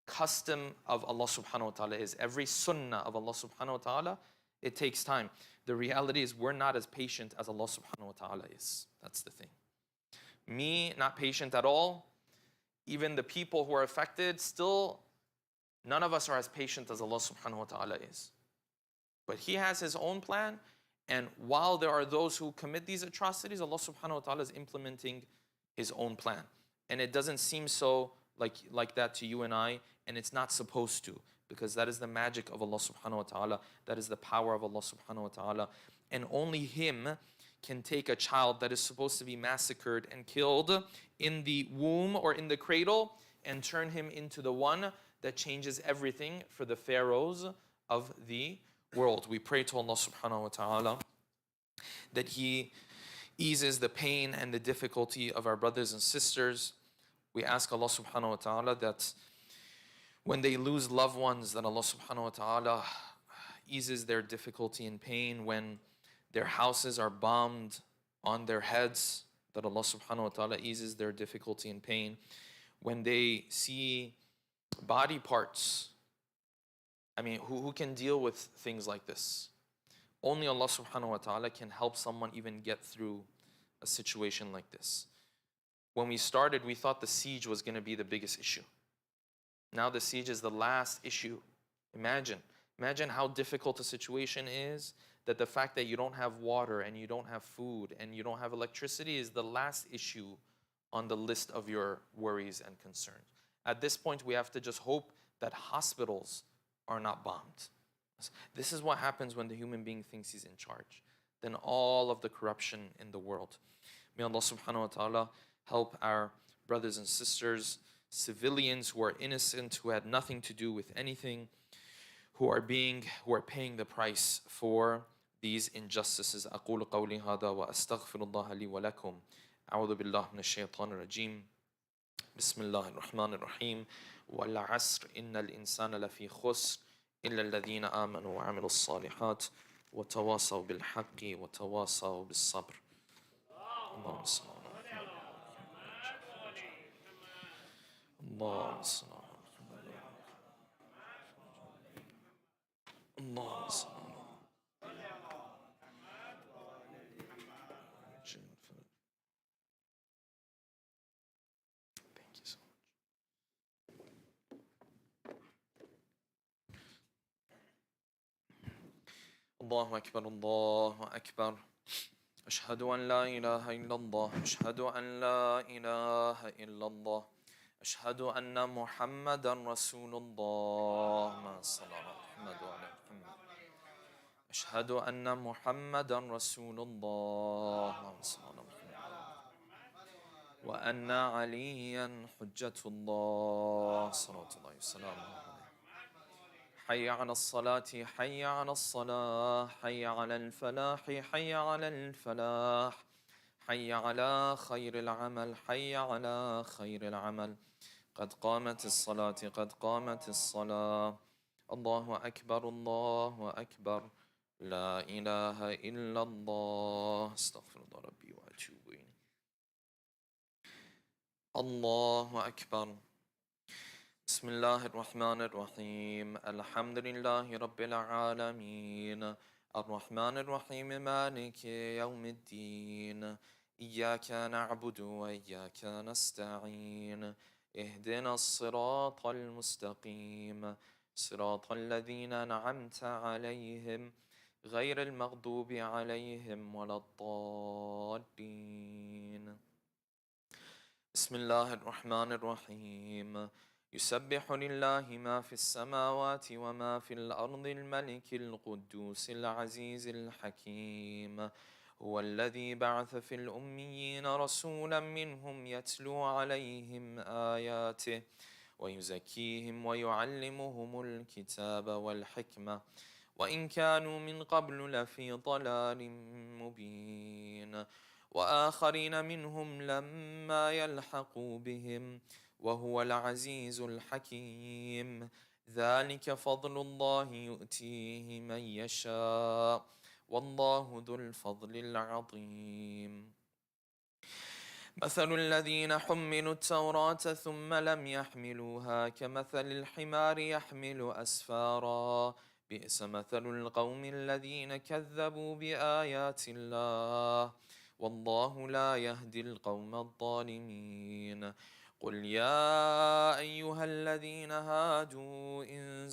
custom of Allah subhanahu wa ta'ala is. Every sunnah of Allah subhanahu wa ta'ala, it takes time. The reality is we're not as patient as Allah subhanahu wa ta'ala is. That's the thing. Me, not patient at all. Even the people who are affected, still, none of us are as patient as Allah subhanahu wa ta'ala is. But He has His own plan. And while there are those who commit these atrocities, Allah subhanahu wa ta'ala is implementing His own plan. And it doesn't seem so like that to you and I, and it's not supposed to, because that is the magic of Allah subhanahu wa ta'ala. That is the power of Allah subhanahu wa ta'ala. And only Him can take a child that is supposed to be massacred and killed in the womb or in the cradle and turn him into the one that changes everything for the pharaohs of the world. We pray to Allah subhanahu wa ta'ala that He eases the pain and the difficulty of our brothers and sisters. We ask Allah subhanahu wa ta'ala that when they lose loved ones, that Allah subhanahu wa ta'ala eases their difficulty and pain. When their houses are bombed on their heads, that Allah subhanahu wa ta'ala eases their difficulty and pain. When they see body parts, I mean, who can deal with things like this? Only Allah subhanahu wa ta'ala can help someone even get through a situation like this. When we started, we thought the siege was going to be the biggest issue. Now the siege is the last issue. Imagine how difficult a situation is, that the fact that you don't have water and you don't have food and you don't have electricity is the last issue on the list of your worries and concerns. At this point, we have to just hope that hospitals are not bombed. This is what happens when the human being thinks he's in charge. Then all of the corruption in the world. May Allah subhanahu wa ta'ala help our brothers and sisters, civilians who are innocent, who had nothing to do with anything, who are paying the price for these injustices. أقول قولي هذا وأستغفر الله لي ولكم. أعوذ بالله من الشيطان الرجيم. بسم الله الرحمن الرحيم. والعصر إن الإنسان لفي خسر إلا الذين آمنوا وعملوا الصالحات وتواصوا بالحق وتواصوا بالصبر. اللهم صل على محمد. اللهم صل على محمد. اللهم صل على محمد. Thank you so much. الله أكبر الله أكبر. أشهد أن لا إله إلا الله. أشهد أن لا إله إلا الله. أشهد أن محمدا رسول الله. ما صلى على محمد وعلى محمد. أشهد أن محمدا رسول الله. ما صلى على محمد وأن عليا حجة الله صلوات الله وسلامه عليه. حي على الصلاة حي على الصلاة حي على الفلاح حي على الفلاح حي على خير العمل حي على خير العمل. قد قامت الصلاة قد قامت الصلاة. الله أكبر الله أكبر. لا إله إلا الله. استغفر الله ربي وأتوب إليه. الله أكبر. بسم الله الرحمن الرحيم. الحمد لله رب العالمين الرحمن الرحيم مالك يوم الدين. إياك نعبد وإياك نستعين. اهدنا الصراط المستقيم صراط الذين أنعمت عليهم غير المغضوب عليهم ولا الضالين. بسم الله الرحمن الرحيم. يسبح لله ما في السماوات وما في الأرض الملك القدوس العزيز الحكيم. هو الذي بعث في الأميين رسولا منهم يتلو عليهم آياته ويزكيهم ويعلمهم الكتاب والحكمة وإن كانوا من قبل لفي ضلال مبين. وآخرين منهم لما يلحقوا بهم وهو العزيز الحكيم. ذلك فضل الله يؤتيه من يشاء والله ذو الفضل العظيم. مثل الذين حملوا التوراة ثم لم يحملوها كمثل الحمار يحمل أسفارا. بئس مثل القوم الذين كذبوا بآيات الله والله لا يهدي القوم الظالمين. قل يا أيها الذين هادوا إن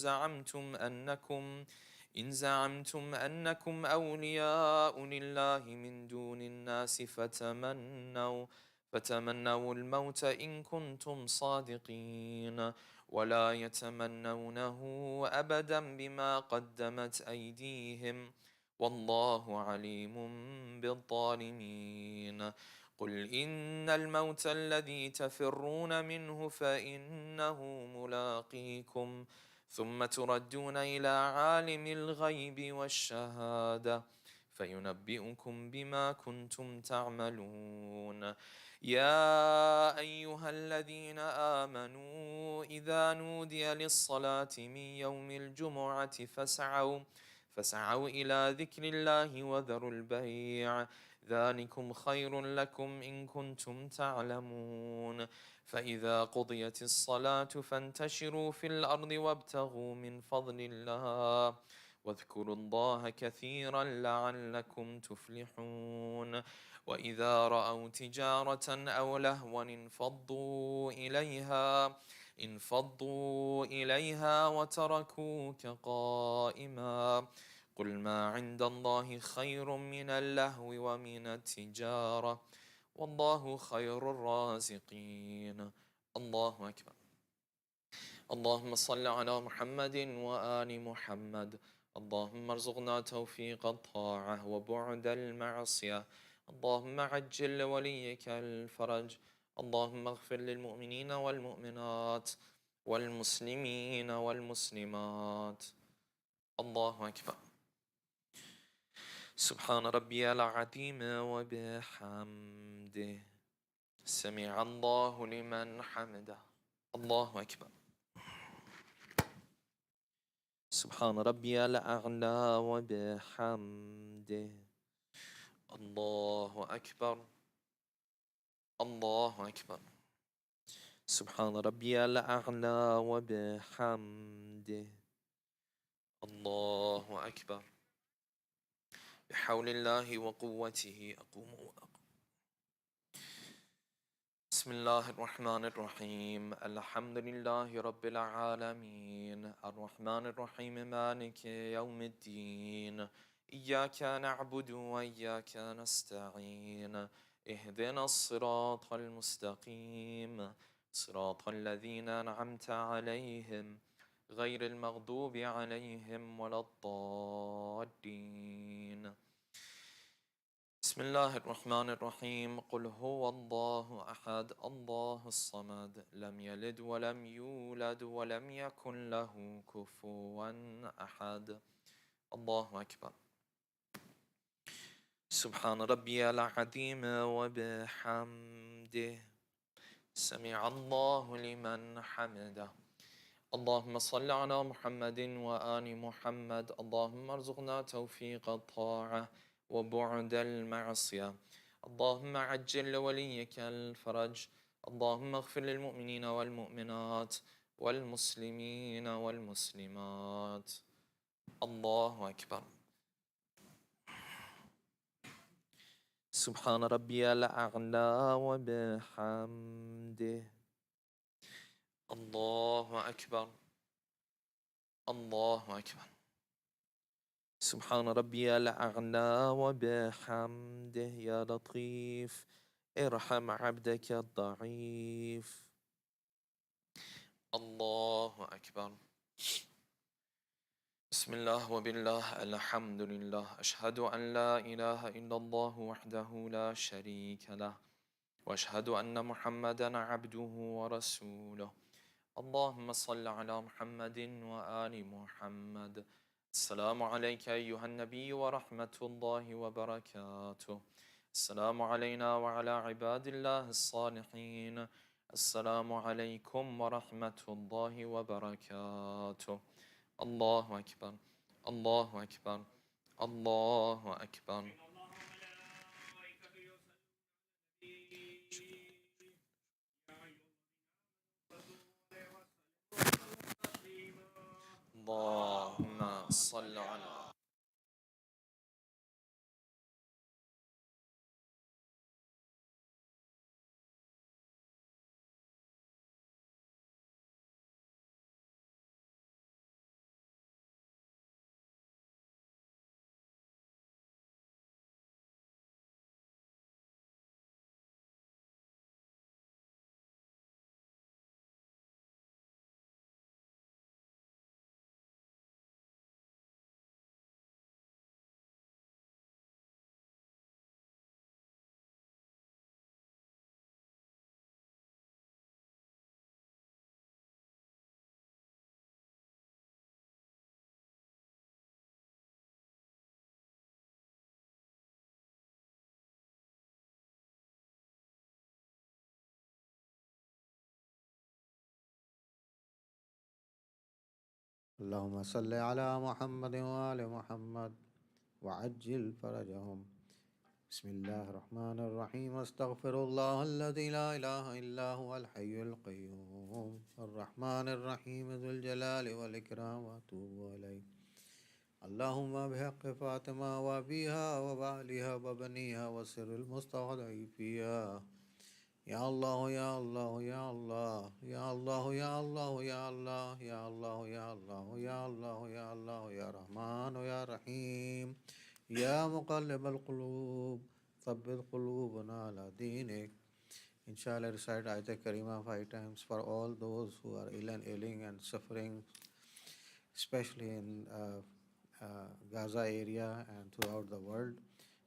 زعمتم أنكم أولياء لله من دون الناس فتمنوا الموت إن كنتم صادقين ولا يتمنونه أبدا بما قدمت أيديهم والله عليم بالظالمين. قل إن الموت الذي تفرون منه فإنه ملاقيكم ثم تردون إلى عالم الغيب والشهادة فينبئكم بما كنتم تعملون. يا أيها الذين آمنوا إذا نودي للصلاة من يوم الجمعة فاسعوا إلى ذكر الله وذروا البيع ذلكم خير لكم إن كنتم تعلمون. فإذا قضيت الصلاة فانتشروا في الأرض وابتغوا من فضل الله واذكروا الله كثيرا لعلكم تفلحون. وإذا رأوا تجارة أو لهوا انفضوا إليها وتركوك قائما. قل ما عند الله خير من اللهو ومن التجارة والله خير الرازقين. الله أكبر. اللهم صل على محمد وآل محمد. اللهم ارزقنا توفيق الطاعة وبعد المعصية. اللهم عجل لوليك الفرج. اللهم اغفر للمؤمنين والمؤمنات والمسلمين والمسلمات. الله أكبر. سبحان ربي العظيم وبحمده. سمع الله لمن حمده. الله أكبر. سبحان ربي الأعلى وبحمده. الله أكبر. الله أكبر. سبحان ربي الأعلى وبحمده. الله أكبر. بحول الله وقوته أقوم وأقوم. بسم الله الرحمن الرحيم. الحمد لله رب العالمين الرحمن الرحيم مالك يوم الدين إياك نعبد وإياك نستعين اهدنا الصراط المستقيم صراط الذين أنعمت عليهم غير المغضوب عليهم ولا الضالين. بسم الله الرحمن الرحيم. قل هو الله أحد الله الصمد لم يلد ولم يولد ولم يكن له كفوا أحد. الله أكبر. سبحان ربي العظيم وبحمده. سمع الله لمن حمده. اللهم صل على محمد وآل محمد. اللهم ارزقنا توفيق الطاعة وبعد المعصية. اللهم عجل لوليك الفرج. اللهم اغفر للمؤمنين والمؤمنات والمسلمين والمسلمات. الله أكبر. سبحان ربي الأعلى وبحمده. الله أكبر. الله أكبر. سبحان ربي الأعلى وبحمده. يا لطيف ارحم عبدك الضعيف. الله أكبر. بسم الله وبالله الحمد لله. أشهد أن لا إله إلا الله وحده لا شريك له وأشهد أن محمدا عبده ورسوله. اللهم صل على محمد وآل محمد. السلام عليك أيها النبي ورحمة الله وبركاته. السلام علينا وعلى عباد الله الصالحين. السلام عليكم ورحمة الله وبركاته. الله أكبر. الله أكبر. الله أكبر. اللهم صل على اللهم صل على محمد وآل محمد وعجل فرجهم. بسم الله الرحمن الرحيم. استغفر الله الذي لا إله إلا هو الحي القيوم الرحمن الرحيم ذو الجلال والإكرام وأتوب إليه. اللهم بحق فاطمة وأبيها وبعلها وبنيها وسر المستودع فيها. يا الله يا الله يا الله يا الله يا الله يا الله يا الله يا الله يا الله يا الله يا رحمن يا رحيم يا مقلب القلوب ثبت قلوبنا على دينك. Inshallah, recite Ayat Karima 5 times for all those who are ill and ailing and suffering, especially in Gaza area and throughout the world.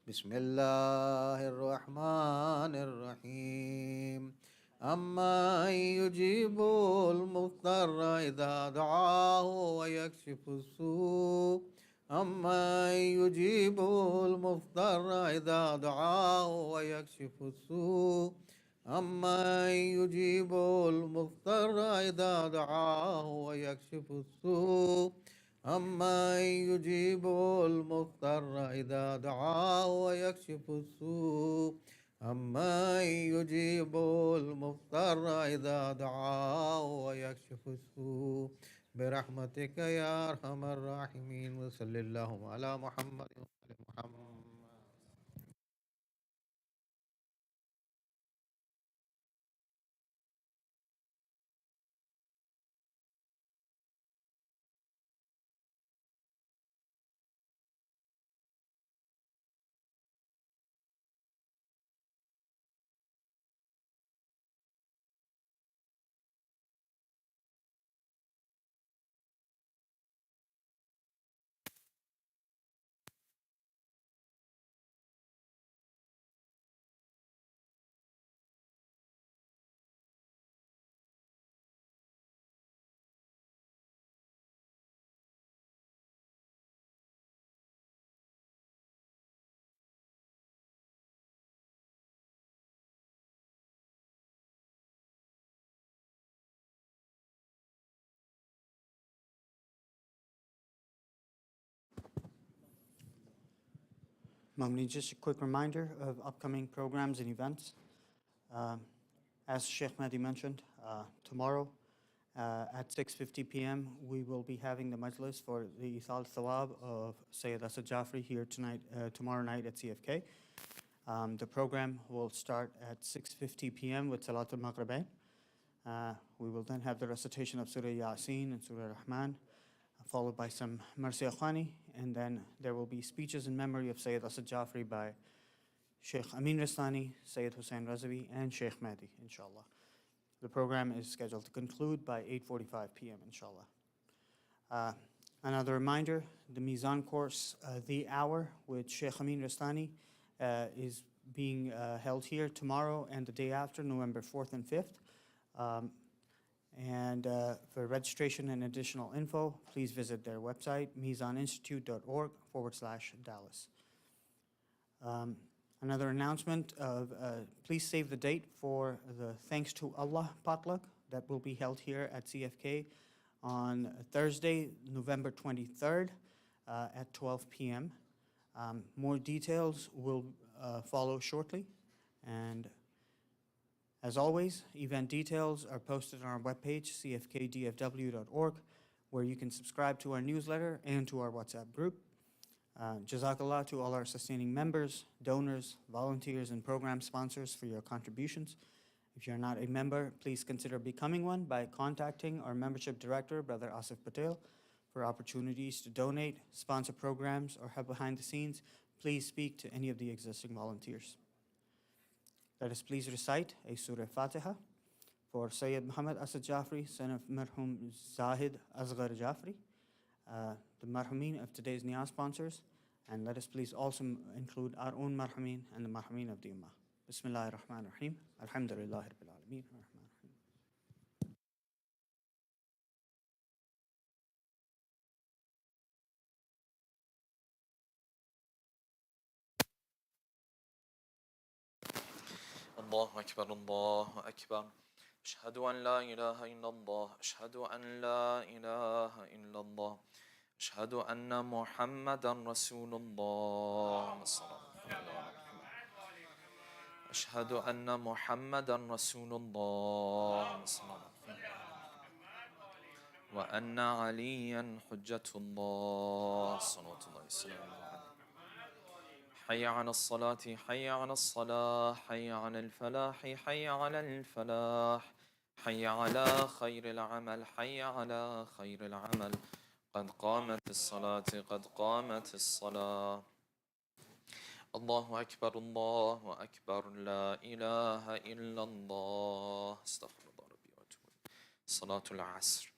Bismillahirrahmanirrahim. أما يجيب المضطر إذا دعاه ويكشف السوء. أما يجيب المضطر إذا دعاه ويكشف السوء. أما يجيب المضطر إذا دعاه ويكشف السوء. أما يجيب المضطر إذا دعاه ويكشف السوء. أما يجيب المضطر إذا دعاه ويكشف السوء برحمتك يا أرحم الراحمين وصل اللهم على محمد وآل محمد. Momni, just a quick reminder of upcoming programs and events. As Sheikh Mahdi mentioned, tomorrow at 6:50 p.m. we will be having the majlis for the Ithal Thawab of Sayyid Asad Jafri here tomorrow night at CFK. The program will start at 6:50 p.m. with Salaat al-Maghribain. We will then have the recitation of Surah Yasin and Surah Rahman, followed by some Marsiya Khani, and then there will be speeches in memory of Sayyid Asad Jafri by Sheikh Amin Rastani, Sayyid Hussain Razavi, and Sheikh Mahdi, inshallah. The program is scheduled to conclude by 8:45 p.m., inshallah. Another reminder, the Mizan course, The Hour with Sheikh Amin Rastani is being held here tomorrow and the day after, November 4th and 5th. For registration and additional info, please visit their website, mizaninstitute.org/Dallas. Another announcement of please save the date for the Thanks to Allah potluck that will be held here at CFK on Thursday, November 23rd at 12 p.m. More details will follow shortly. And as always, event details are posted on our webpage, cfkdfw.org, where you can subscribe to our newsletter and to our WhatsApp group. Jazakallah to all our sustaining members, donors, volunteers, and program sponsors for your contributions. If you're not a member, please consider becoming one by contacting our membership director, Brother Asif Patel, for opportunities to donate, sponsor programs, or help behind the scenes. Please speak to any of the existing volunteers. Let us please recite a Surah Fatiha for Sayyid Muhammad Asad Jafri, son of Marhum Zahid Asghar Jafri, the Marhumin of today's Niyaz sponsors, and let us please also include our own Marhumin and the Marhumin of the Ummah. Bismillahir Rahmanir Rahim. Alhamdulillahi Rabbil Alameen. الله أكبر الله أكبر أشهد أن لا إله إلا الله أشهد أن لا إله إلا الله أشهد أن محمدا رسول الله أشهد أن محمدا رسول الله وأن عليا حجة الله صلوات الله وسلامه عليه حي على الصلاة حي على الصلاة حي على الفلاح حي على الفلاح حي على خير العمل حي على خير العمل قد قامت الصلاة قد قامت الصلاة الله أكبر الله أكبر لا إله إلا الله استغفر الله ربي وأتوب صلاة العصر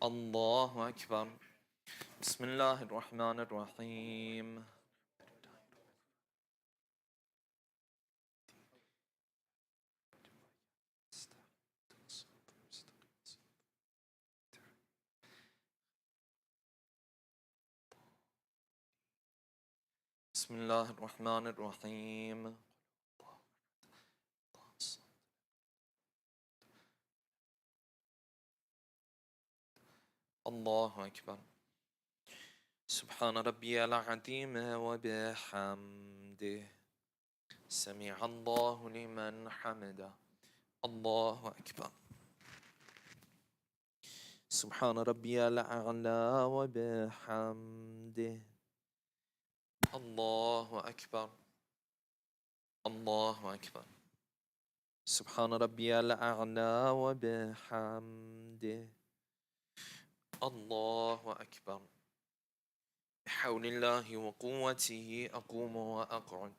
الله أكبر بسم الله الرحمن الرحيم بسم الله الرحمن الرحيم الله أكبر سبحان ربي العظيم وبحمده سمع الله لمن حمده. الله أكبر. سبحان ربي الأعلى وبحمده. الله أكبر. الله أكبر. سبحان ربي الأعلى وبحمده. الله أكبر. بحول الله وقوته أقوم وأقعد.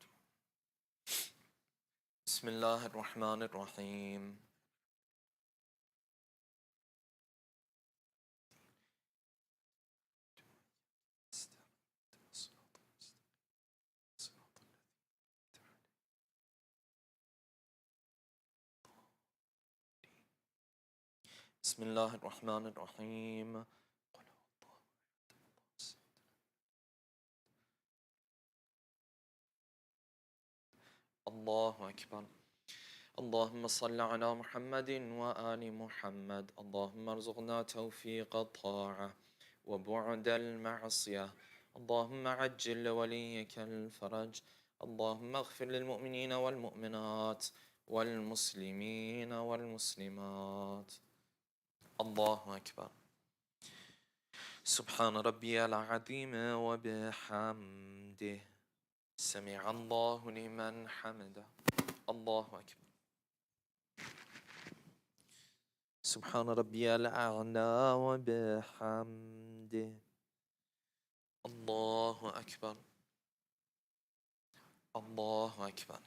بسم الله الرحمن الرحيم. بسم الله الرحمن الرحيم. الله أكبر. اللهم صل على محمد وآل محمد. اللهم ارزقنا توفيق الطاعة وبعد المعصية. اللهم عجل لوليك الفرج. اللهم اغفر للمؤمنين والمؤمنات والمسلمين والمسلمات. الله أكبر. سبحان ربي العظيم وبحمده. سمع الله لمن حمده. الله أكبر. سبحان ربي الأعلى وبحمده. الله أكبر. الله أكبر.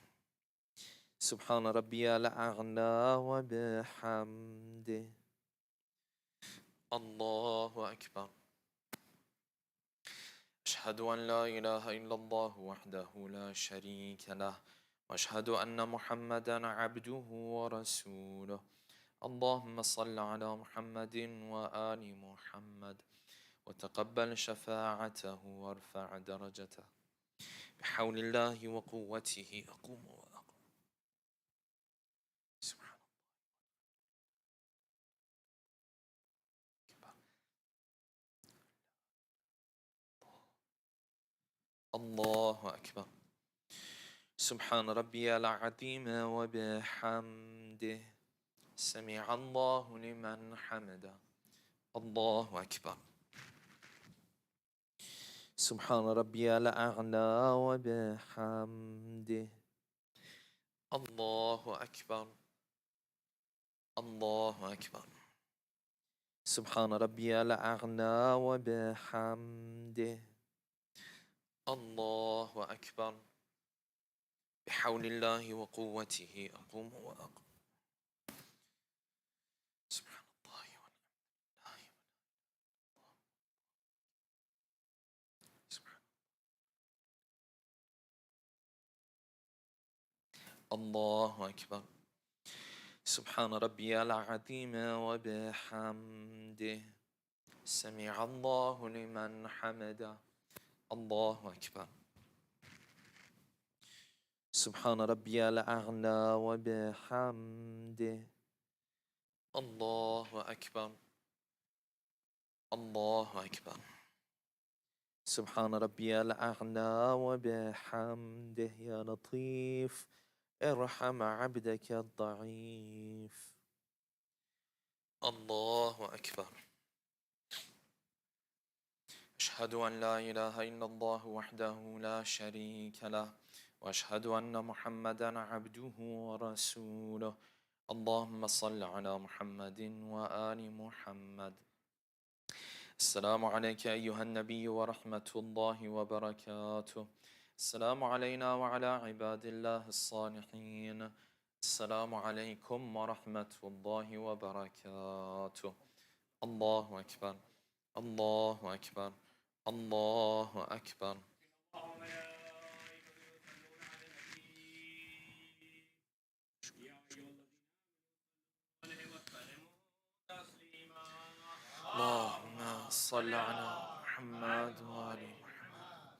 سبحان ربي الأعلى وبحمده. الله أكبر. أشهد أن لا إله إلا الله وحده لا شريك له وأشهد أن محمدا عبده ورسوله. اللهم صل على محمد وآل محمد وتقبل شفاعته وارفع درجته. بحول الله وقوته أقوم وأقوم. سبحان الله. الله أكبر. سبحان ربي العظيم وبحمده. سمع الله لمن حمده. الله أكبر. سبحان ربي الأعلى وبحمده. الله أكبر. الله أكبر. سبحان ربي الأعلى وبحمده. الله أكبر. بحول الله وقوته أقوم وأقوم. سبحان الله والحمد لله. سبحان الله أكبر. سبحان ربي العظيم وبحمده. سمع الله لمن حمده. الله أكبر. سبحان ربي الأعلى وبحمده. الله أكبر. الله أكبر. سبحان ربي الأعلى وبحمده. يا لطيف ارحم عبدك الضعيف. الله أكبر. أشهد أن لا إله إلا الله وحده لا شريك له وأشهد أن محمدا عبده ورسوله. اللهم صل على محمد وآل محمد. السلام عليك أيها النبي ورحمة الله وبركاته. السلام علينا وعلى عباد الله الصالحين. السلام عليكم ورحمة الله وبركاته. الله أكبر. الله أكبر. الله أكبر. اللهم صل على محمد وآل محمد.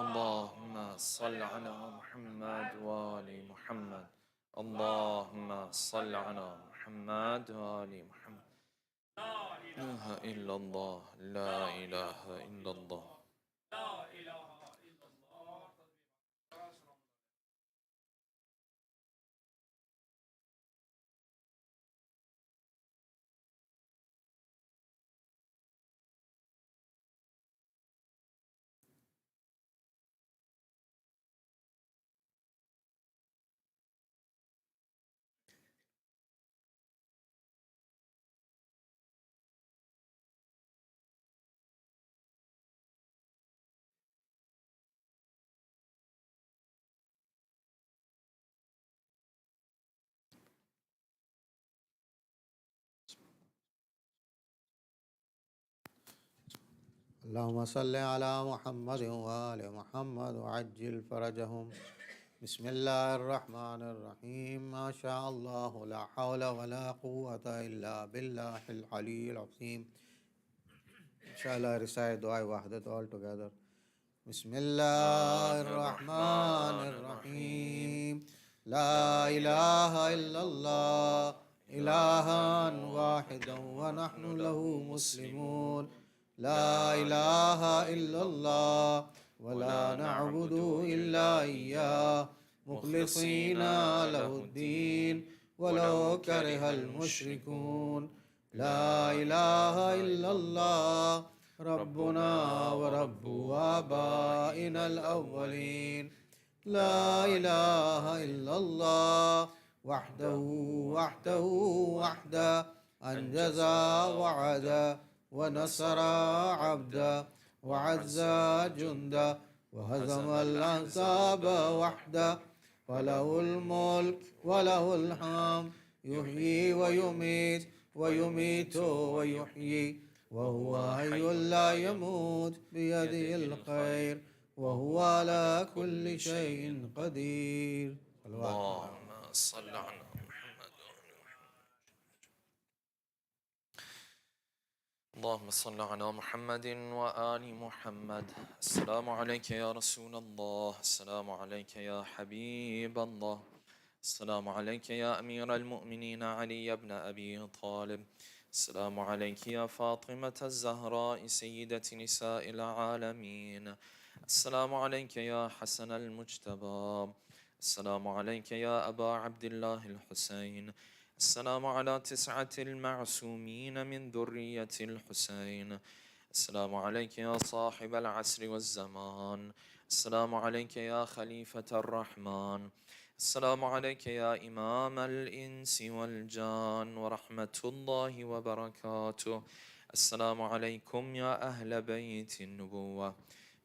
اللهم صل على محمد وآل محمد. اللهم صل على محمد وآل محمد. لا إله إلا الله. لا إله إلا الله. لا إله إلا الله. اللهم صل على محمد وآل محمد وعجل فرجهم. بسم الله الرحمن الرحيم. ما شاء الله لا حول ولا قوة إلا بالله العلي العظيم. Inshallah, recite dua wahdat all together. بسم الله الرحمن الرحيم. لا إله إلا الله إلها واحدا ونحن له مسلمون. لا إله إلا الله ولا نعبد إلا إياه مخلصين له الدين ولو كره المشركون. لا إله إلا الله ربنا ورب آبائنا الأولين. لا إله إلا الله وحده وحده أنجز وعدا ونصر عبدا وعز جندا وهزم الأحزاب وحده. وله الملك وله الحمد يحيي ويميت ويميت ويحيي وهو حي لا يموت بيده الخير وهو على كل شيء قدير. اللهم صل على محمد. اللهم صل على محمد وآل محمد. السلام عليك يا رسول الله. السلام عليك يا حبيب الله. السلام عليك يا أمير المؤمنين علي بن أبي طالب. السلام عليك يا فاطمة الزهراء سيدة نساء العالمين. السلام عليك يا حسن المجتبى. السلام عليك يا أبا عبد الله الحسين. السلام على 9 المعصومين من ذرية الحسين. السلام عليك يا صاحب العصر والزمان. السلام عليك يا خليفة الرحمن. السلام عليك يا إمام الإنس والجان ورحمة الله وبركاته. السلام عليكم يا أهل بيت النبوة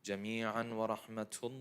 جميعا ورحمة الله